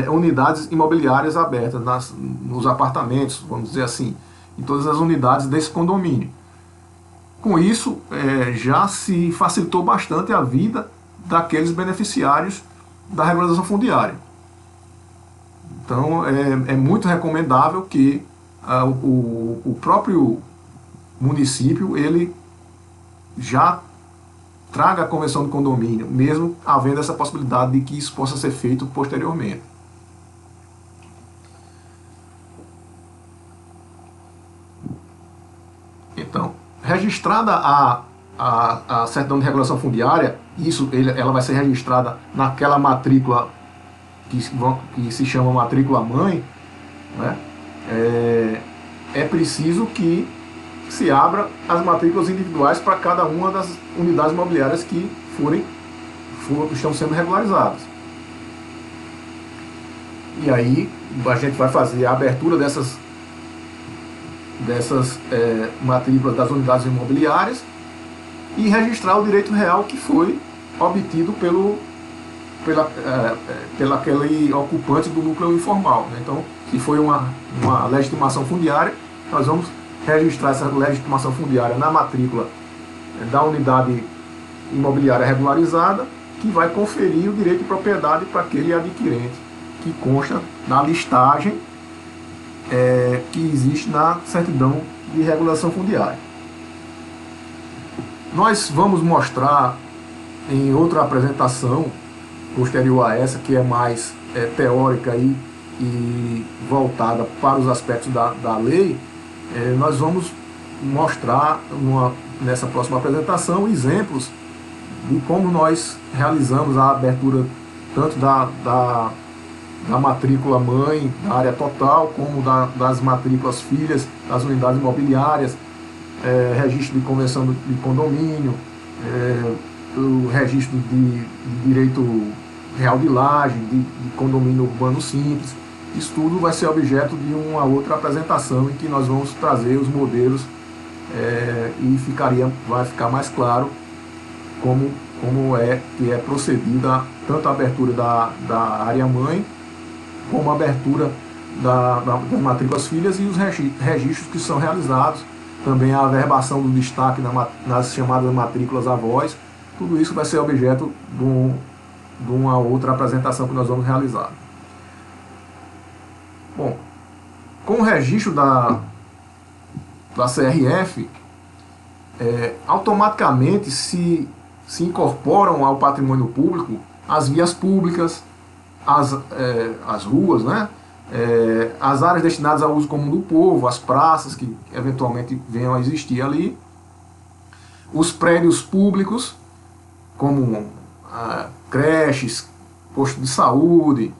unidades imobiliárias abertas, nos apartamentos, vamos dizer assim, em todas as unidades desse condomínio. Com isso, já se facilitou bastante a vida daqueles beneficiários da regularização fundiária. Então, é muito recomendável que o próprio município ele já traga a convenção do condomínio, mesmo havendo essa possibilidade de que isso possa ser feito posteriormente. Então, registrada a certidão de regulação fundiária, ela vai ser registrada naquela matrícula que se chama matrícula mãe, né? É preciso que se abra as matrículas individuais para cada uma das unidades imobiliárias que estão sendo regularizadas. E aí a gente vai fazer a abertura dessas matrículas das unidades imobiliárias e registrar o direito real que foi obtido pela aquele ocupante do núcleo informal, né? Então, se foi uma legitimação fundiária, nós vamos registrar essa legitimação fundiária na matrícula da unidade imobiliária regularizada, que vai conferir o direito de propriedade para aquele adquirente, que consta na listagem que existe na certidão de regulação fundiária. Nós vamos mostrar em outra apresentação posterior a essa, que é mais teórica e voltada para os aspectos da lei, nós vamos mostrar nessa próxima apresentação exemplos de como nós realizamos a abertura tanto da matrícula mãe, da área total, como das matrículas filhas, das unidades imobiliárias, registro de convenção de condomínio, o registro de direito real de laje, de condomínio urbano simples. Isso tudo vai ser objeto de uma outra apresentação em que nós vamos trazer os modelos e vai ficar mais claro como é que é procedida tanto a abertura da área mãe, como a abertura das matrículas filhas e os registros que são realizados, também a averbação do destaque nas chamadas matrículas avós. Tudo isso vai ser objeto de uma outra apresentação que nós vamos realizar. Bom, com o registro da CRF, automaticamente se incorporam ao patrimônio público as vias públicas, as ruas, né? As áreas destinadas ao uso comum do povo, as praças que eventualmente venham a existir ali, os prédios públicos, como creches, posto de saúde,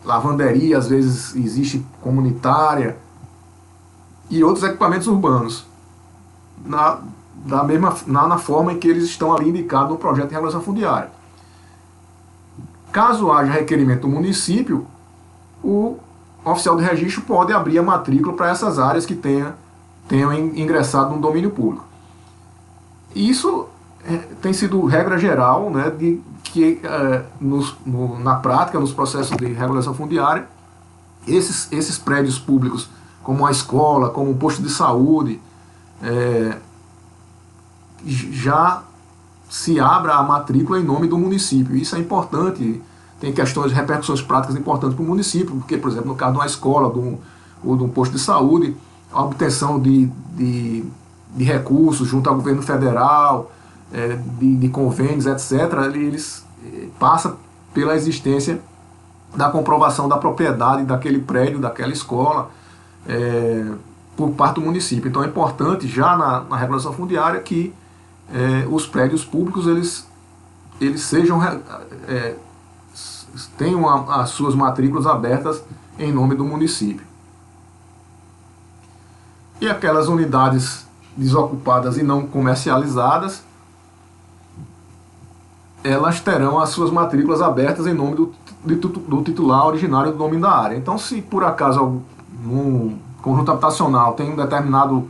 lavanderia, às vezes existe comunitária, e outros equipamentos urbanos, na forma em que eles estão ali indicados no projeto de regulação fundiária. Caso haja requerimento do município, o oficial de registro pode abrir a matrícula para essas áreas que tenham ingressado no domínio público. Isso tem sido regra geral, né, de que na prática, nos processos de regulação fundiária, esses prédios públicos, como a escola, como o posto de saúde, já se abra a matrícula em nome do município. Isso é importante, tem questões, repercussões práticas importantes para o município, porque, por exemplo, no caso de uma escola ou de um posto de saúde, a obtenção de recursos junto ao governo federal, de convênios, etc., eles passam pela existência da comprovação da propriedade daquele prédio, daquela escola, por parte do município. Então é importante, já na regulação fundiária, que os prédios públicos eles sejam tenham as suas matrículas abertas em nome do município. E aquelas unidades desocupadas e não comercializadas, elas terão as suas matrículas abertas em nome do titular originário do domínio da área. Então, se por acaso um conjunto habitacional tem um determinado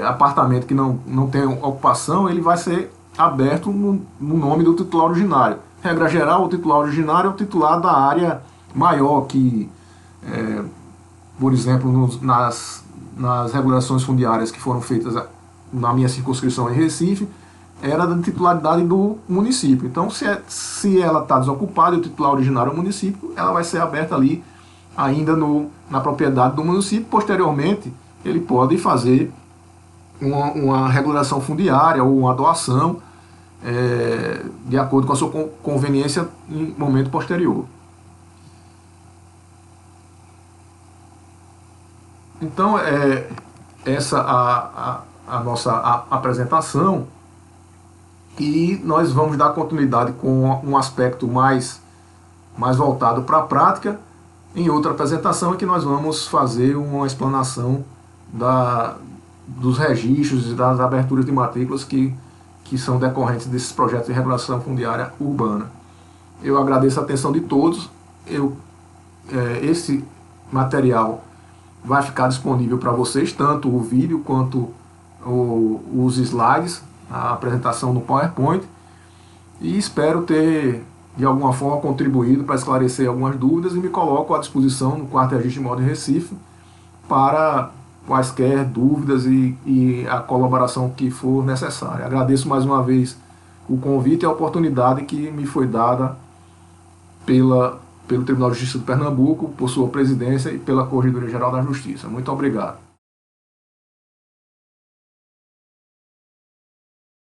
apartamento que não tem ocupação, ele vai ser aberto no nome do titular originário. Regra geral, o titular originário é o titular da área maior, que, por exemplo, nas regulações fundiárias que foram feitas na minha circunscrição em Recife, era da titularidade do município. Então, se ela está desocupada e o titular originário é o município, ela vai ser aberta ali ainda na propriedade do município. Posteriormente, ele pode fazer uma regulação fundiária ou uma doação de acordo com a sua conveniência em momento posterior. Então, essa a nossa apresentação, e nós vamos dar continuidade com um aspecto mais voltado para a prática em outra apresentação, em que nós vamos fazer uma explanação dos registros e das aberturas de matrículas que são decorrentes desses projetos de regulação fundiária urbana. Eu agradeço a atenção de todos. Esse material vai ficar disponível para vocês, tanto o vídeo quanto os slides, a apresentação no PowerPoint, e espero ter de alguma forma contribuído para esclarecer algumas dúvidas, e me coloco à disposição no 4º Registro Imóvel de Recife para quaisquer dúvidas e a colaboração que for necessária. Agradeço mais uma vez o convite e a oportunidade que me foi dada pelo Tribunal de Justiça de Pernambuco, por sua presidência, e pela Corregedoria Geral da Justiça. Muito obrigado.